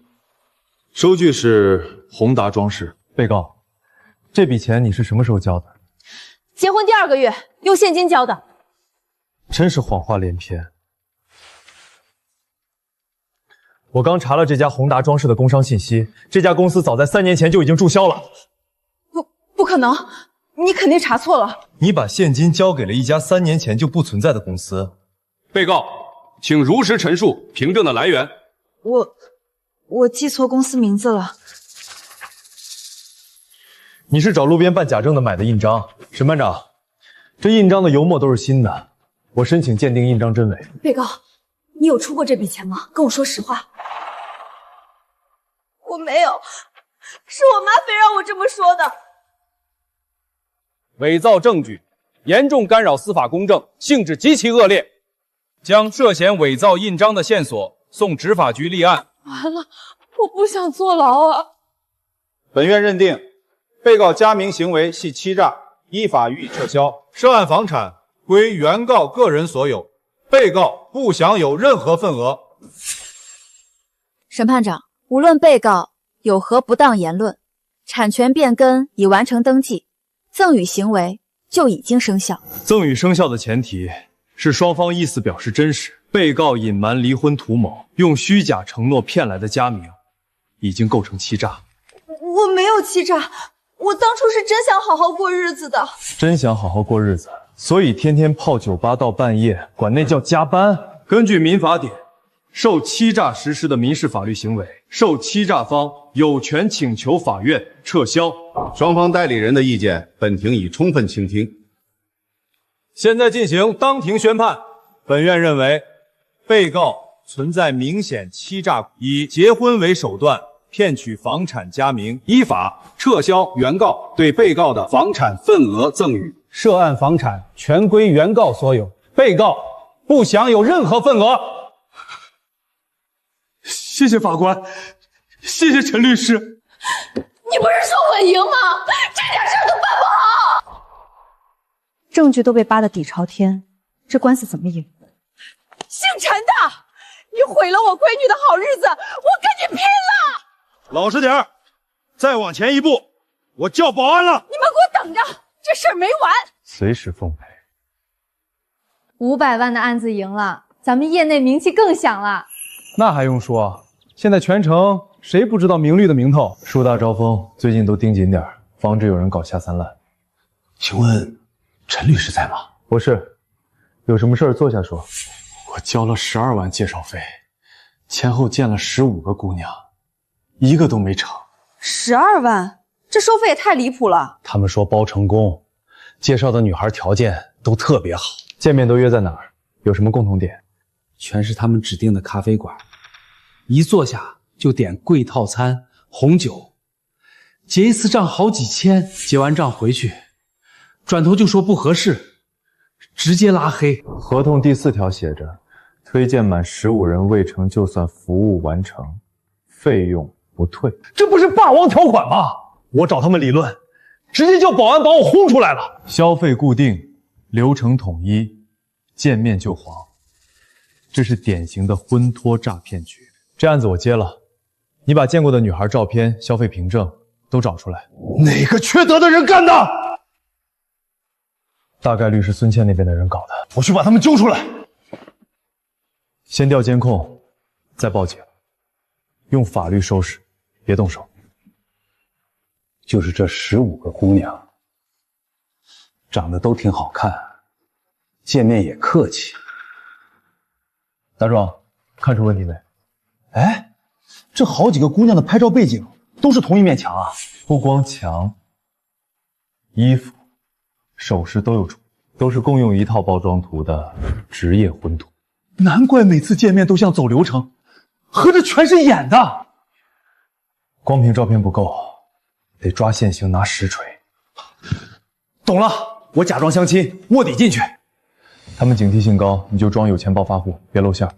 收据是宏达装饰。被告，这笔钱你是什么时候交的？结婚第2个月，用现金交的。真是谎话连篇。我刚查了这家宏达装饰的工商信息，这家公司早在3年前就已经注销了。不可能，你肯定查错了。你把现金交给了一家3年前就不存在的公司。被告，请如实陈述凭证的来源。我记错公司名字了。你是找路边办假证的买的印章。审判长，这印章的油墨都是新的，我申请鉴定印章真伪。被告，你有出过这笔钱吗？跟我说实话。我没有，是我妈非让我这么说的。伪造证据，严重干扰司法公正，性质极其恶劣，将涉嫌伪造印章的线索送执法局立案。完了，我不想坐牢啊！本院认定，被告佳明行为系欺诈，依法予以撤销。涉案房产归原告个人所有，被告不享有任何份额。审判长，无论被告有何不当言论，产权变更已完成登记，赠与行为就已经生效。赠与生效的前提是双方意思表示真实，被告隐瞒离婚图谋，用虚假承诺骗来的佳明，已经构成欺诈。我没有欺诈，我当初是真想好好过日子的。真想好好过日子，所以天天泡酒吧到半夜，管那叫加班。根据民法典，受欺诈实施的民事法律行为，受欺诈方有权请求法院撤销。双方代理人的意见，本庭已充分倾听。现在进行当庭宣判。本院认为，被告存在明显欺诈，以结婚为手段骗取房产佳明，依法撤销原告对被告的房产份额赠与。涉案房产全归原告所有，被告不享有任何份额。谢谢法官，谢谢陈律师。你不是说我赢吗？这点事都办不好。证据都被扒得底朝天，这官司怎么赢？姓陈的，你毁了我闺女的好日子，我跟你拼了！老实点儿，再往前一步，我叫保安了。你们给我等着，这事儿没完。随时奉陪。 500万的案子赢了，咱们业内名气更响了。那还用说？现在全城谁不知道明律的名头？树大招风，最近都盯紧点，防止有人搞下三滥。请问陈律师在吗？不是，有什么事儿坐下说。我交了12万介绍费，前后见了15个姑娘，一个都没成。12万，这收费也太离谱了。他们说包成功，介绍的女孩条件都特别好。见面都约在哪儿？有什么共同点？全是他们指定的咖啡馆，一坐下就点贵套餐、红酒，结一次账好几千，结完账回去，转头就说不合适，直接拉黑。合同第4条写着，推荐满15人未成就算服务完成，费用不退。这不是霸王条款吗？我找他们理论，直接叫保安把我轰出来了。消费固定，流程统一，见面就黄。这是典型的婚托诈骗局。这案子我接了，你把见过的女孩照片、消费凭证都找出来。哪个缺德的人干的？大概率是孙倩那边的人搞的，我去把他们揪出来。先调监控，再报警，用法律收拾，别动手。就是这15个姑娘，长得都挺好看，见面也客气。大壮，看出问题没？哎，这好几个姑娘的拍照背景都是同一面墙啊！不光墙，衣服、首饰都有出，都是共用一套包装图的职业婚图。难怪每次见面都像走流程，合着全是演的。光凭照片不够，得抓现行拿实锤。懂了，我假装相亲，卧底进去。他们警惕性高，你就装有钱暴发户，别露馅。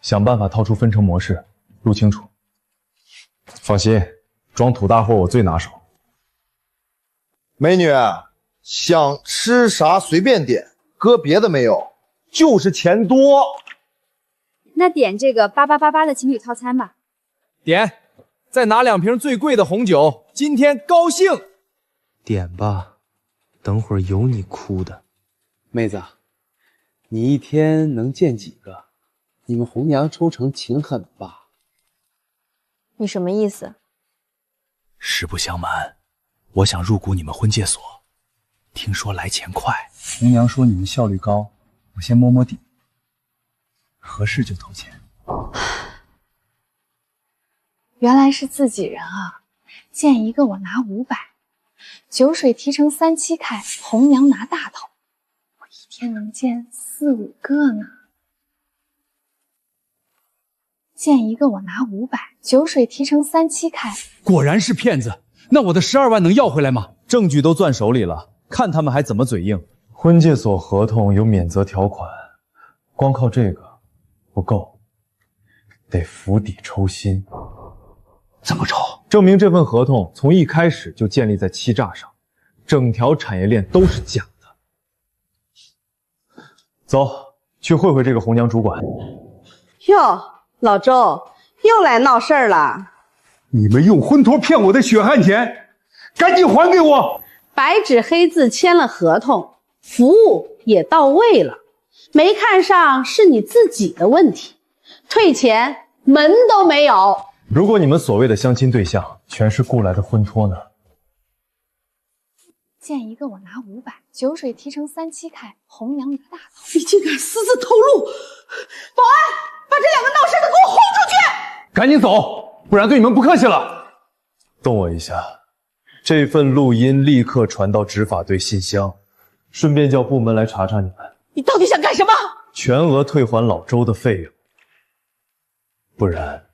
想办法套出分成模式，录清楚。放心，装土大货我最拿手。美女，想吃啥随便点，哥别的没有，就是钱多。那点这个8888的情侣套餐吧。点，再拿2瓶最贵的红酒，今天高兴。点吧，等会儿有你哭的。妹子，你一天能见几个？你们红娘抽成勤狠吧？你什么意思？实不相瞒，我想入股你们婚介所，听说来钱快。红娘说你们效率高，我先摸摸底，合适就投钱。原来是自己人啊！见一个我拿500，酒水提成3、7开，红娘拿大头，我一天能见4、5个呢。见一个我拿500，酒水提成3、7开。果然是骗子，那我的12万能要回来吗？证据都攥手里了，看他们还怎么嘴硬。婚介所合同有免责条款，光靠这个不够，得釜底抽薪。怎么抽？证明这份合同从一开始就建立在欺诈上，整条产业链都是假的。走，去会会这个红娘主管。哟，老周又来闹事儿了。你们用婚托骗我的血汗钱，赶紧还给我！白纸黑字签了合同，服务也到位了，没看上是你自己的问题，退钱门都没有。如果你们所谓的相亲对象全是雇来的婚托呢？见一个我拿500，酒水提成3七开，红娘拿大头。你竟敢私自透露！保安，把这2个闹事的给我轰出去！赶紧走，不然对你们不客气了。动我一下，这份录音立刻传到执法队信箱，顺便叫部门来查查你们。你到底想干什么？全额退还老周的费用，不然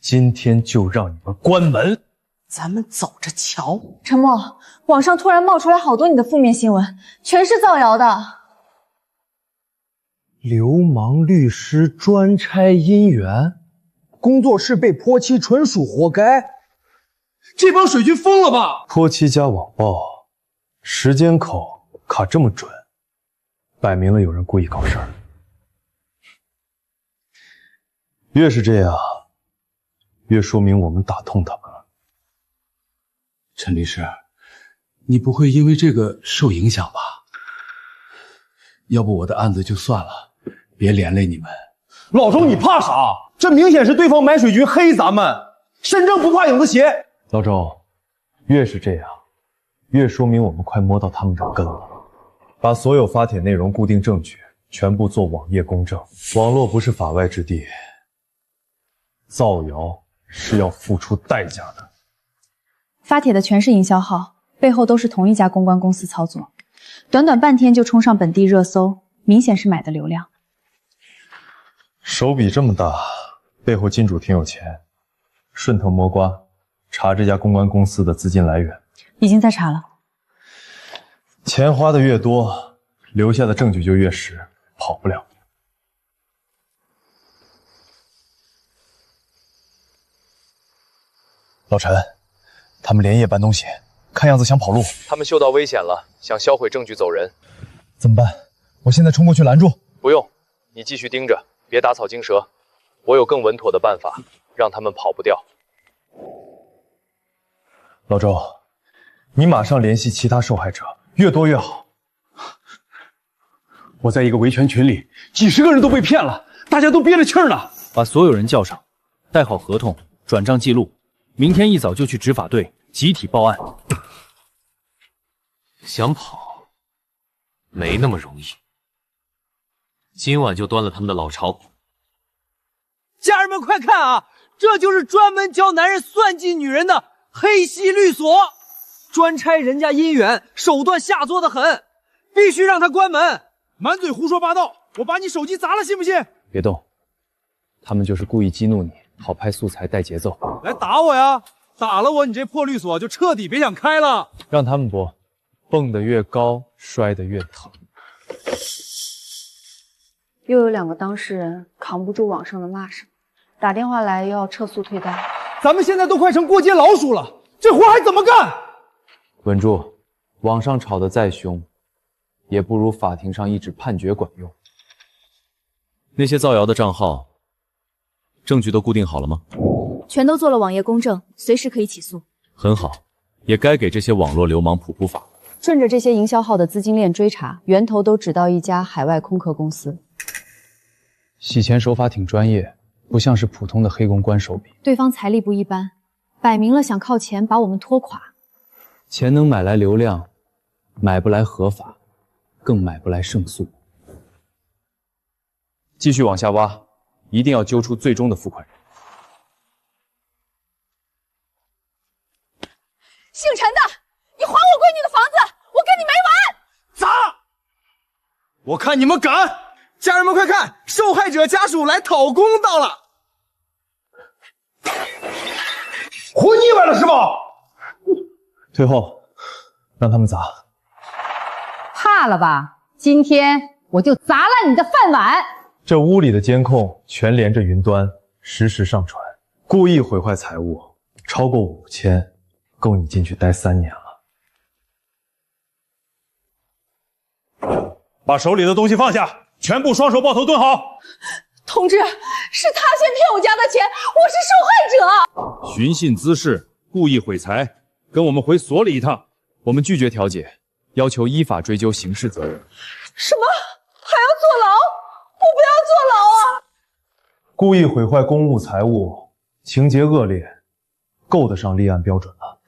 今天就让你们关门。咱们走着瞧。陈默，网上突然冒出来好多你的负面新闻，全是造谣的。流氓律师专拆姻缘，工作室被泼漆，纯属活该。这帮水军疯了吧？泼漆加网暴，时间口卡这么准，摆明了有人故意搞事儿。越是这样，越说明我们打痛他们了。陈律师，你不会因为这个受影响吧？要不我的案子就算了，别连累你们。老周，你怕啥？这明显是对方买水军黑咱们，身正不怕影子斜。老周，越是这样，越说明我们快摸到他们的根了。把所有发帖内容固定证据全部做网页公证。网络不是法外之地，造谣是要付出代价的。发帖的全是营销号，背后都是同一家公关公司操作，短短半天就冲上本地热搜，明显是买的流量。手笔这么大，背后金主挺有钱，顺藤摸瓜，查这家公关公司的资金来源。已经在查了。钱花的越多，留下的证据就越实，跑不了。老陈，他们连夜搬东西，看样子想跑路。他们嗅到危险了，想销毁证据走人。怎么办？我现在冲过去拦住。不用，你继续盯着，别打草惊蛇。我有更稳妥的办法，让他们跑不掉。老周，你马上联系其他受害者，越多越好。我在一个维权群里，几十个人都被骗了，大家都憋着气儿呢。把所有人叫上，带好合同、转账记录，明天一早就去执法队集体报案。想跑，没那么容易。今晚就端了他们的老巢。家人们快看啊，这就是专门教男人算计女人的黑系律所，专拆人家姻缘，手段下作的很，必须让他关门。满嘴胡说八道，我把你手机砸了，信不信？别动，他们就是故意激怒你，好拍素材带节奏。来打我呀！打了我，你这破律所就彻底别想开了。让他们播，蹦得越高，摔得越疼。又有2个当事人扛不住网上的骂声，打电话来要撤诉退单。咱们现在都快成过街老鼠了，这活还怎么干？稳住，网上吵得再凶，也不如法庭上一纸判决管用。那些造谣的账号，证据都固定好了吗？全都做了网页公证，随时可以起诉。很好，也该给这些网络流氓普普法。顺着这些营销号的资金链追查，源头都指到一家海外空壳公司。洗钱手法挺专业，不像是普通的黑公关手笔。对方财力不一般，摆明了想靠钱把我们拖垮。钱能买来流量，买不来合法，更买不来胜诉。继续往下挖，一定要揪出最终的付款人。姓陈的，你还我闺女的房子，我跟你没完！砸！我看你们敢！家人们快看，受害者家属来讨公道了！活腻歪了是吧？退后，让他们砸。怕了吧？今天我就砸烂你的饭碗！这屋里的监控全连着云端，实时上传。故意毁坏财物，超过5000，够你进去待3年了。把手里的东西放下，全部双手抱头蹲好。同志，是他先骗我家的钱，我是受害者。寻衅滋事，故意毁财，跟我们回所里一趟。我们拒绝调解，要求依法追究刑事责任。什么？还要坐牢？我不要坐牢啊！故意毁坏公物财物，情节恶劣，够得上立案标准了。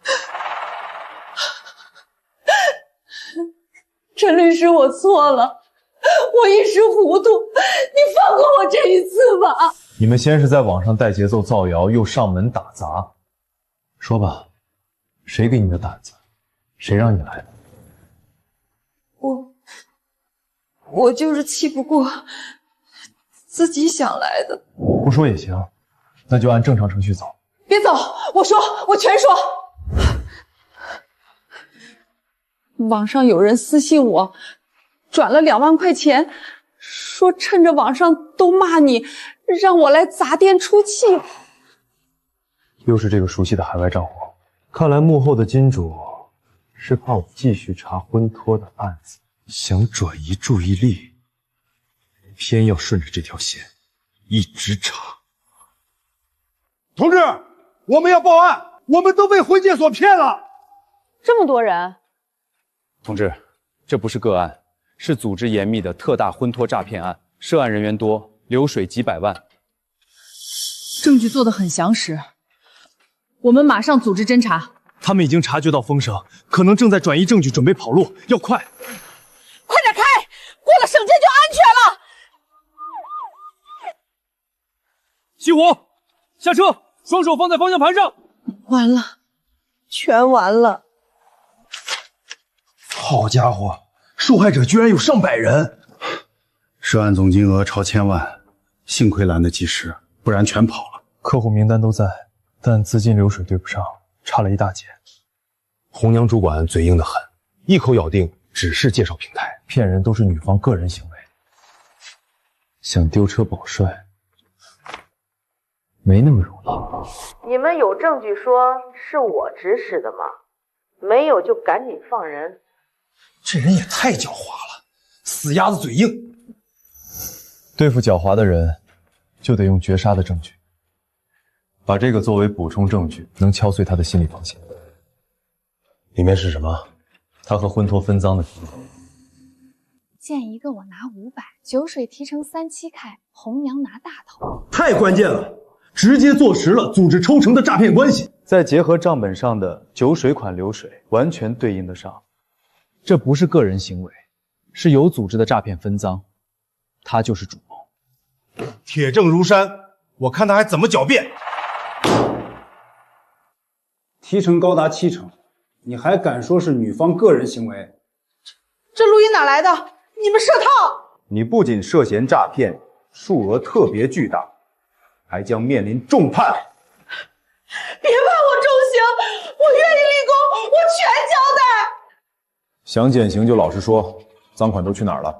陈律师，我错了，我一时糊涂，你放过我这一次吧。你们先是在网上带节奏造谣，又上门打砸，说吧，谁给你的胆子？谁让你来的？我就是气不过，自己想来的。不说也行，那就按正常程序走。别走，我说，我全说。网上有人私信我，转了2万块钱，说趁着网上都骂你，让我来砸店出气。又是这个熟悉的海外账户，看来幕后的金主是怕我继续查婚托的案子，想转移注意力，偏要顺着这条线一直查。同志，我们要报案，我们都被婚介所骗了。这么多人。同志，这不是个案，是组织严密的特大婚托诈骗案，涉案人员多，流水几百万。证据做得很详实，我们马上组织侦查。他们已经察觉到风声，可能正在转移证据，准备跑路，要快！快点开，过了省界就安全了。熄火，下车，双手放在方向盘上。完了，全完了。好家伙，受害者居然有上百人，涉案总金额超1000万，幸亏来得及时，不然全跑了。客户名单都在，但资金流水对不上，差了一大截。红娘主管嘴硬得很，一口咬定只是介绍平台，骗人都是女方个人行为。想丢车保帅，没那么容易。你们有证据说是我指使的吗？没有就赶紧放人。这人也太狡猾了，死鸭子嘴硬。对付狡猾的人，就得用绝杀的证据。把这个作为补充证据，能敲碎他的心理防线。里面是什么？他和婚托分赃的记录。见一个我拿500，酒水提成3七开，红娘拿大头。太关键了，直接坐实了组织抽成的诈骗关系。再结合账本上的酒水款流水，完全对应得上。这不是个人行为，是有组织的诈骗分赃，他就是主谋。铁证如山，我看他还怎么狡辩。提成高达70%，你还敢说是女方个人行为？这录音哪来的？你们设套！你不仅涉嫌诈骗，数额特别巨大，还将面临重判。别判我重刑，我愿意立功，我全交代。想减刑就老实说，赃款都去哪儿了？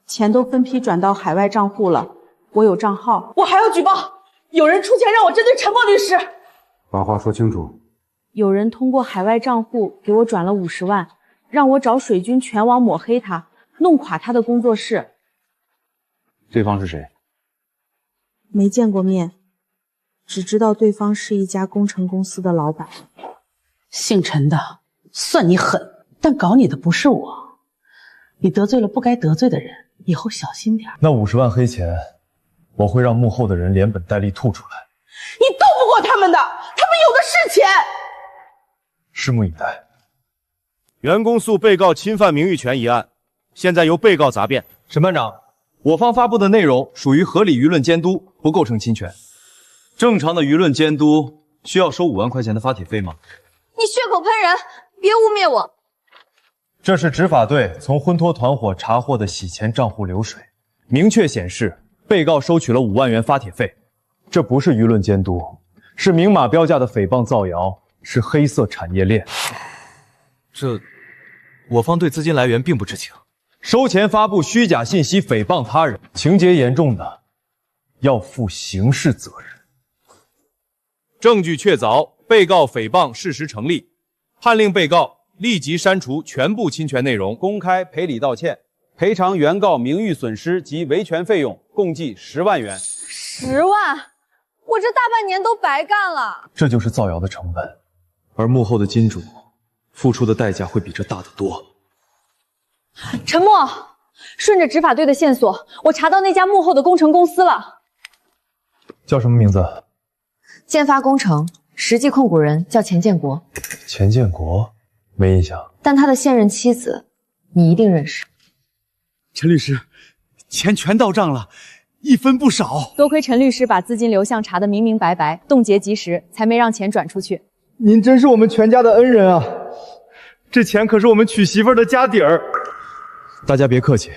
钱都分批转到海外账户了，我有账号。我还要举报，有人出钱让我针对陈默律师。把话说清楚。有人通过海外账户给我转了50万，让我找水军全网抹黑他，弄垮他的工作室。对方是谁？没见过面，只知道对方是一家工程公司的老板。姓陈的，算你狠，但搞你的不是我。你得罪了不该得罪的人，以后小心点。那50万黑钱，我会让幕后的人连本带利吐出来。你斗不过他们的，他们有的是钱。拭目以待。原公诉被告侵犯名誉权一案，现在由被告答辩。审判长，我方发布的内容属于合理舆论监督，不构成侵权。正常的舆论监督需要收5万块钱的发帖费吗？你血口喷人，别污蔑我。这是执法队从婚托团伙查获的洗钱账户流水，明确显示被告收取了5万元发帖费。这不是舆论监督，是明码标价的诽谤造谣，是黑色产业链。这，我方对资金来源并不知情。收钱发布虚假信息，诽谤他人，情节严重的，要负刑事责任。证据确凿，被告诽谤事实成立，判令被告立即删除全部侵权内容，公开赔礼道歉，赔偿原告名誉损失及维权费用，共计10万元。10万，我这大半年都白干了。这就是造谣的成本，而幕后的金主付出的代价会比这大得多。陈默，顺着执法队的线索，我查到那家幕后的工程公司了。叫什么名字？建发工程，实际控股人叫钱建国。钱建国，没印象。但他的现任妻子，你一定认识。陈律师，钱全到账了，一分不少。多亏陈律师把资金流向查得明明白白，冻结及时，才没让钱转出去。您真是我们全家的恩人啊！这钱可是我们娶媳妇儿的家底儿。大家别客气，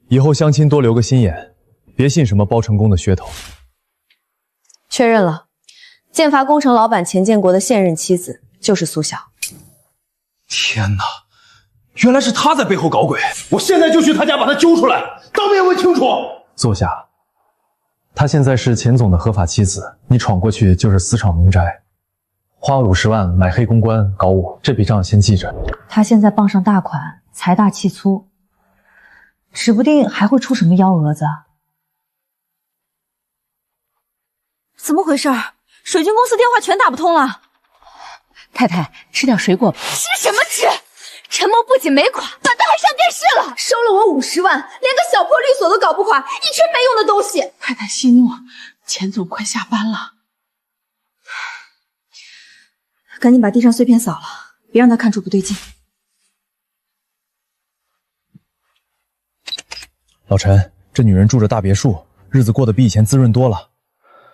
以后相亲多留个心眼，别信什么包成功的噱头。确认了，建发工程老板钱建国的现任妻子就是苏晓。天哪，原来是他在背后搞鬼！我现在就去他家把他揪出来，当面问清楚。坐下。他现在是钱总的合法妻子，你闯过去就是私闯民宅，花50万买黑公关搞我，这笔账先记着。他现在傍上大款，财大气粗，指不定还会出什么幺蛾子。怎么回事？水军公司电话全打不通了。太太，吃点水果吧。吃什么吃？陈默不仅没垮，反倒还上电视了，收了我50万，连个小破律所都搞不垮，一群没用的东西。太太息怒，钱总快下班了。赶紧把地上碎片扫了，别让他看出不对劲。老陈，这女人住着大别墅，日子过得比以前滋润多了。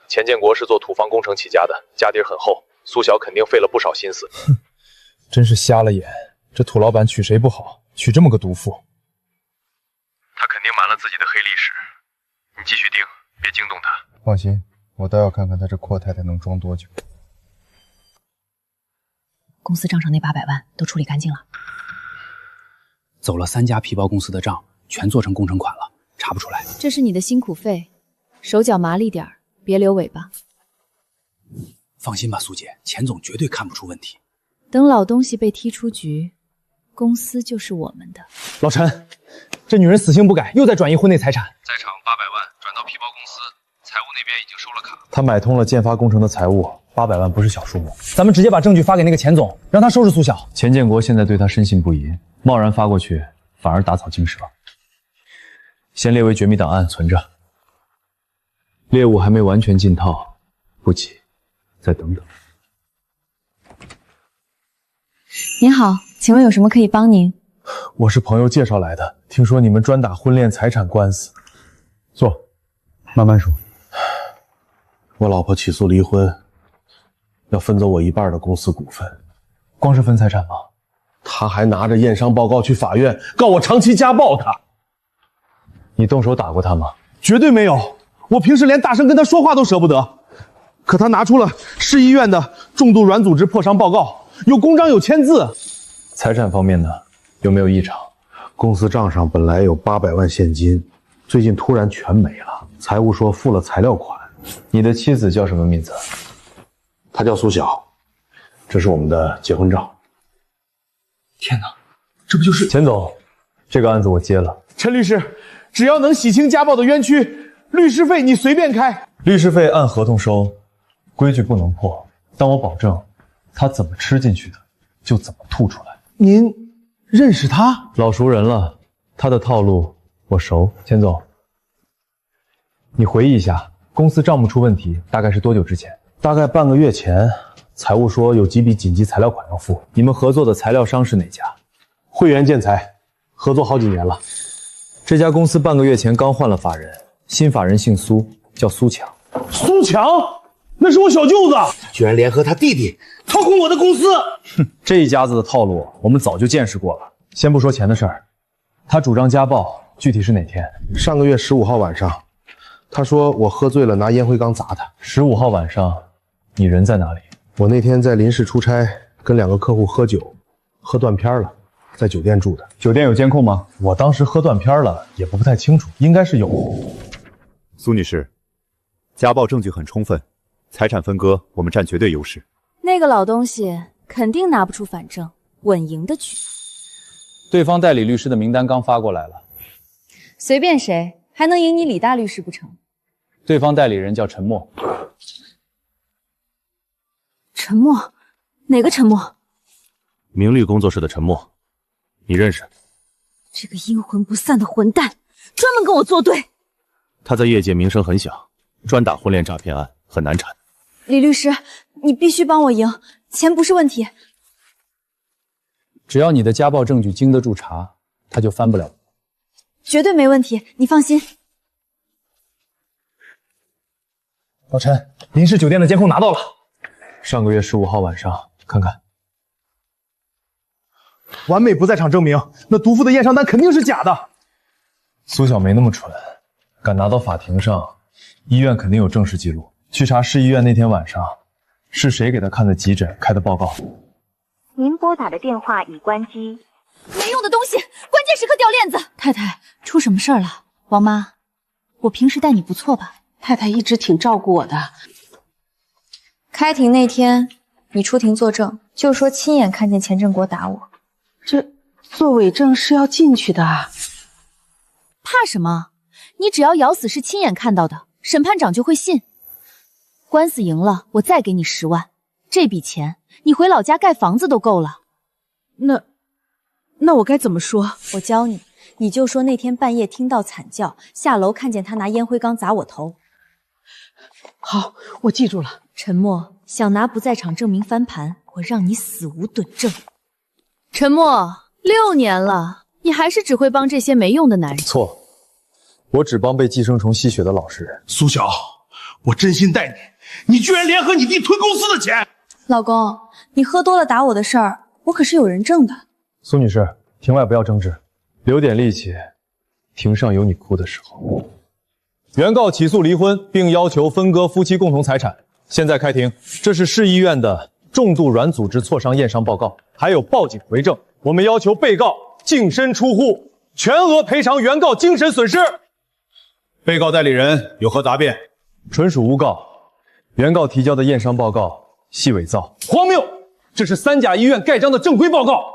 钱建国是做土方工程起家的，家底很厚，苏晓肯定费了不少心思。哼，真是瞎了眼，这土老板娶谁不好，娶这么个毒妇。他肯定瞒了自己的黑历史，你继续盯，别惊动他。放心，我倒要看看他这阔太太能装多久。公司账上那800万都处理干净了，走了3家皮包公司的账，全做成工程款了，查不出来。这是你的辛苦费，手脚麻利点儿，别留尾巴。放心吧，苏姐，钱总绝对看不出问题。等老东西被踢出局，公司就是我们的。老陈，这女人死性不改，又在转移婚内财产。在场800万转到皮包公司，财务那边已经收了卡。她买通了建发工程的财务，800万不是小数目。咱们直接把证据发给那个钱总，让他收拾苏晓。钱建国现在对他深信不疑，贸然发过去反而打草惊蛇。先列为绝密档案存着。猎物还没完全进套，不急，再等等。您好，请问有什么可以帮您？我是朋友介绍来的，听说你们专打婚恋财产官司。坐，慢慢说。我老婆起诉离婚，要分走我1半的公司股份。光是分财产吗？她还拿着验伤报告去法院告我长期家暴她。你动手打过她吗？绝对没有，我平时连大声跟她说话都舍不得。可她拿出了市医院的重度软组织破伤报告，有公章有签字。财产方面呢，有没有异常？公司账上本来有800万现金，最近突然全没了。财务说付了材料款。你的妻子叫什么名字？她叫苏晓，这是我们的结婚照。天哪，这不就是钱总？这个案子我接了。陈律师，只要能洗清家暴的冤屈，律师费你随便开。律师费按合同收，规矩不能破。但我保证，他怎么吃进去的，就怎么吐出来。您认识他？老熟人了，他的套路我熟。钱总，你回忆一下。公司账目出问题，大概是多久之前？大概半个月前，财务说有几笔紧急材料款要付。你们合作的材料商是哪家？汇源建材，合作好几年了。这家公司半个月前刚换了法人，新法人姓苏，叫苏强。苏强？那是我小舅子，居然联合他弟弟操控我的公司。哼，这一家子的套路我们早就见识过了。先不说钱的事儿，他主张家暴，具体是哪天？上个月15号晚上。他说我喝醉了，拿烟灰缸砸他。15号晚上，你人在哪里？我那天在临市出差，跟2个客户喝酒，喝断片了，在酒店住的。酒店有监控吗？我当时喝断片了，也不太清楚，应该是有。苏女士，家暴证据很充分，财产分割我们占绝对优势。那个老东西肯定拿不出反证，稳赢的局。对方代理律师的名单刚发过来了，随便谁还能赢你李大律师不成？对方代理人叫陈默。陈默？哪个陈默？明律工作室的陈默，你认识？这个阴魂不散的混蛋，专门跟我作对。他在业界名声很响，专打婚恋诈骗案，很难缠。李律师，你必须帮我赢，钱不是问题。只要你的家暴证据经得住查，他就翻不了。绝对没问题，你放心。老陈，临市酒店的监控拿到了，上个月15号晚上，看看。完美不在场证明，那毒妇的验伤单肯定是假的。苏晓没那么蠢，敢拿到法庭上，医院肯定有正式记录。去查市医院那天晚上，是谁给他看的急诊开的报告。您拨打的电话已关机。没用的东西，关键时刻掉链子。太太，出什么事儿了？王妈，我平时待你不错吧？太太一直挺照顾我的。开庭那天，你出庭作证，就说亲眼看见钱正国打我。这做伪证是要进去的。怕什么？你只要咬死是亲眼看到的，审判长就会信。官司赢了，我再给你10万，这笔钱你回老家盖房子都够了。那我该怎么说？我教你，你就说那天半夜听到惨叫，下楼看见他拿烟灰缸砸我头。好，我记住了。陈默想拿不在场证明翻盘，我让你死无趸证。陈默，6年了，你还是只会帮这些没用的男人。错，我只帮被寄生虫吸血的老实人。苏晓，我真心待你，你居然联合你弟吞公司的钱！老公，你喝多了打我的事儿，我可是有人证的。苏女士，庭外不要争执，留点力气，庭上有你哭的时候。原告起诉离婚，并要求分割夫妻共同财产。现在开庭，这是市医院的重度软组织挫伤验伤报告，还有报警回证。我们要求被告净身出户，全额赔偿原告精神损失。被告代理人有何答辩？纯属诬告。原告提交的验伤报告系伪造，荒谬！这是3甲医院盖章的正规报告。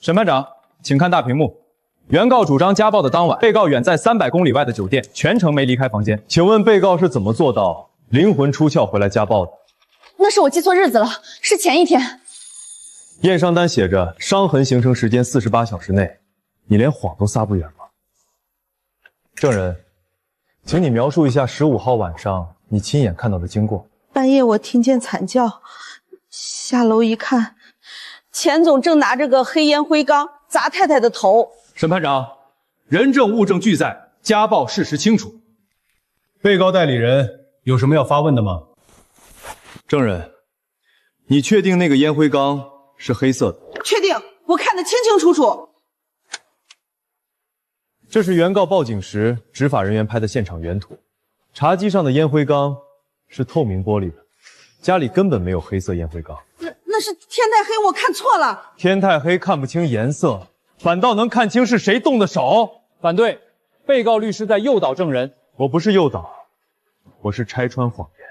审判长，请看大屏幕。原告主张家暴的当晚，被告远在300公里外的酒店，全程没离开房间。请问被告是怎么做到灵魂出窍回来家暴的？那是我记错日子了，是前一天。验伤单写着伤痕形成时间48小时内，你连谎都撒不远吗？证人，请你描述一下15号晚上你亲眼看到的经过。半夜我听见惨叫，下楼一看，钱总正拿着个黑烟灰缸砸太太的头。审判长，人证物证俱在，家暴事实清楚。被告代理人有什么要发问的吗？证人，你确定那个烟灰缸是黑色的？确定，我看得清清楚楚。这是原告报警时执法人员拍的现场原图，茶几上的烟灰缸是透明玻璃的，家里根本没有黑色烟灰缸。那是天太黑，我看错了。天太黑看不清颜色，反倒能看清是谁动的手。反对，被告律师在诱导证人。我不是诱导，我是拆穿谎言。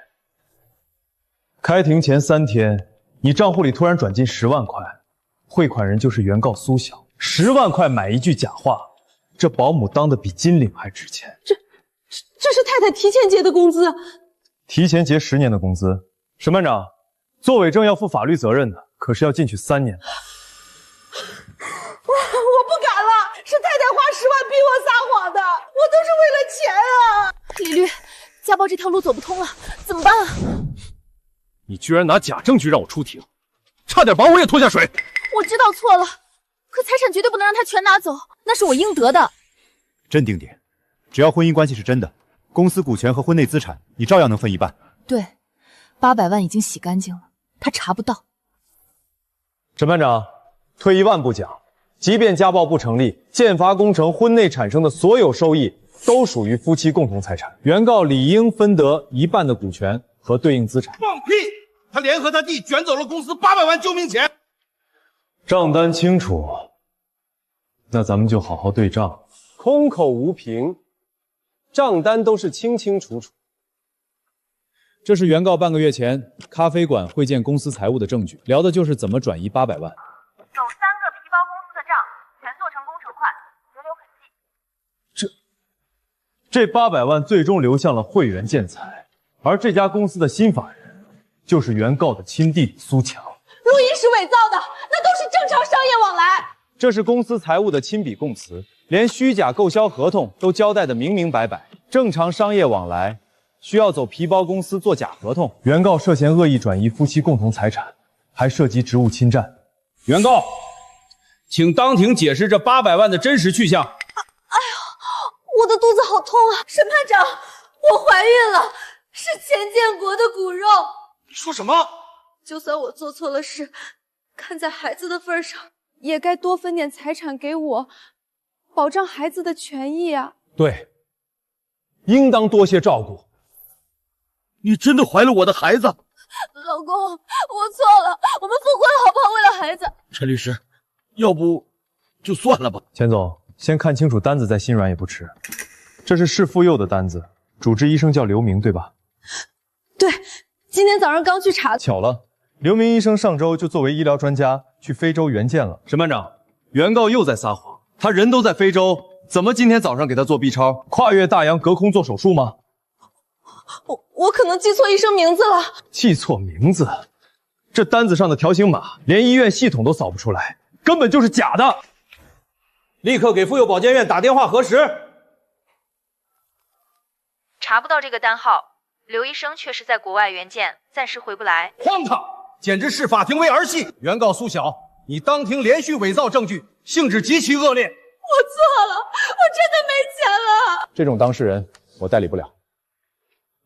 开庭前3天，你账户里突然转进10万块，汇款人就是原告苏晓。10万块买一句假话，这保姆当的比金领还值钱。这是太太提前结的工资，提前结10年的工资。审判长，做伪证要负法律责任的，可是要进去3年。我不敢了，是太太花10万逼我撒谎的，我都是为了钱啊！李律，家暴这条路走不通了，怎么办啊？你居然拿假证据让我出庭，差点把我也拖下水！我知道错了，可财产绝对不能让他全拿走，那是我应得的。镇定点，只要婚姻关系是真的，公司股权和婚内资产你照样能分一半。对，800万已经洗干净了，他查不到。审判长，退一万步讲，即便家暴不成立，建发工程婚内产生的所有收益都属于夫妻共同财产，原告理应分得1半的股权和对应资产。放屁！他联合他弟卷走了公司800万救命钱。账单清楚，那咱们就好好对账。空口无凭，账单都是清清楚楚。这是原告半个月前咖啡馆会见公司财务的证据，聊的就是怎么转移800万。有3个皮包公司的账，全做成工程款，别留痕迹。这800万最终流向了汇源建材，而这家公司的新法人就是原告的亲弟弟苏强。录音是伪造的，那都是正常商业往来。这是公司财务的亲笔供词，连虚假购销合同都交代得明明白白。正常商业往来需要走皮包公司做假合同。原告涉嫌恶意转移夫妻共同财产，还涉及职务侵占。原告，请当庭解释这800万的真实去向。我的肚子好痛啊！审判长，我怀孕了，是钱建国的骨肉。你说什么？就算我做错了事，看在孩子的份上，也该多分点财产给我，保障孩子的权益啊。对，应当多些照顾。你真的怀了我的孩子？老公，我错了，我们复婚好不好？为了孩子。陈律师，要不就算了吧。钱总，先看清楚单子再心软也不迟。这是弑妇幼的单子，主治医生叫刘明，对吧？对，今天早上刚去查。巧了，刘明医生上周就作为医疗专家去非洲援建了。审判长，原告又在撒谎，他人都在非洲，怎么今天早上给他做 B 超？跨越大洋隔空做手术吗？我可能记错医生名字了。记错名字？这单子上的条形码连医院系统都扫不出来，根本就是假的。立刻给妇幼保健院打电话核实。查不到这个单号，刘医生确实在国外援建，暂时回不来。荒唐，简直视法庭为儿戏。原告苏晓，你当庭连续伪造证据，性质极其恶劣。我错了，我真的没钱了。这种当事人我代理不了。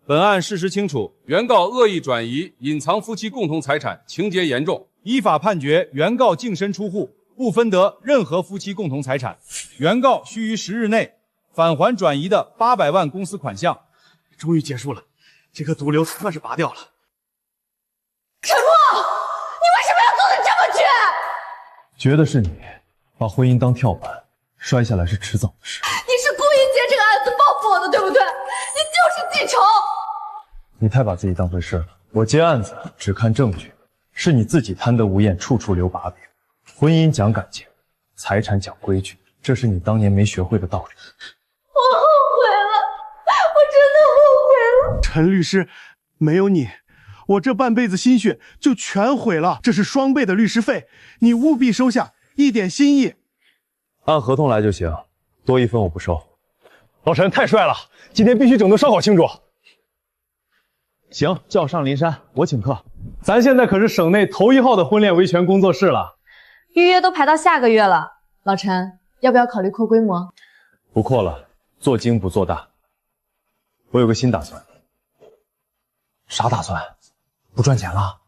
本案事实清楚，原告恶意转移、隐藏夫妻共同财产，情节严重，依法判决原告净身出户，不分得任何夫妻共同财产。原告须于10日内返还转移的800万公司款项。终于结束了，这个毒瘤算是拔掉了。陈默，你为什么要做的这么绝？觉得是你把婚姻当跳板，摔下来是迟早的事。你是故意借这个案子报复我的，对不对？你就是记仇。你太把自己当回事了。我接案子只看证据，是你自己贪得无厌，处处留把柄。婚姻讲感情，财产讲规矩，这是你当年没学会的道理。我后悔了，我真的后悔了。陈律师，没有你，我这半辈子心血就全毁了。这是双倍的律师费，你务必收下，一点心意。按合同来就行，多1分我不收。老陈太帅了，今天必须整顿烧烤庆祝。行，叫上林山，我请客。咱现在可是省内头1号的婚恋维权工作室了，预约都排到下个月了。老陈，要不要考虑扩规模？不扩了，做精不做大。我有个新打算。啥打算？不赚钱了？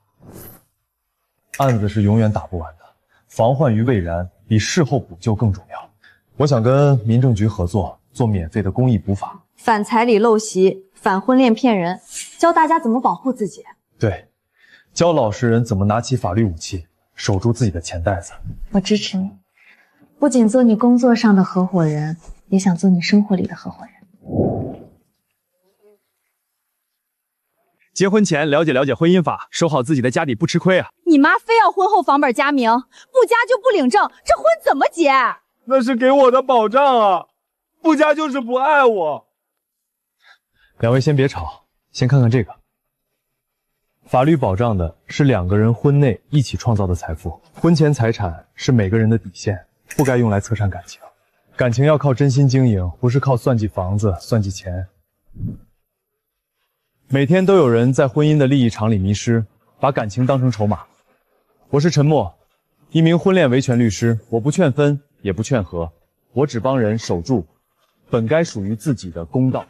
案子是永远打不完的，防患于未然比事后补救更重要。我想跟民政局合作，做免费的公益补法，反彩礼陋习，反婚恋骗人，教大家怎么保护自己。对，教老实人怎么拿起法律武器，守住自己的钱袋子。我支持你，不仅做你工作上的合伙人，也想做你生活里的合伙人。结婚前了解了解婚姻法，守好自己的家底不吃亏啊！你妈非要婚后房本加名，不加就不领证，这婚怎么结？那是给我的保障啊，不加就是不爱我。两位先别吵，先看看这个。法律保障的是2个人婚内一起创造的财富，婚前财产是每个人的底线，不该用来测试感情。感情要靠真心经营，不是靠算计房子、算计钱。每天都有人在婚姻的利益场里迷失，把感情当成筹码。我是陈默，一名婚恋维权律师，我不劝分，也不劝和，我只帮人守住本该属于自己的公道。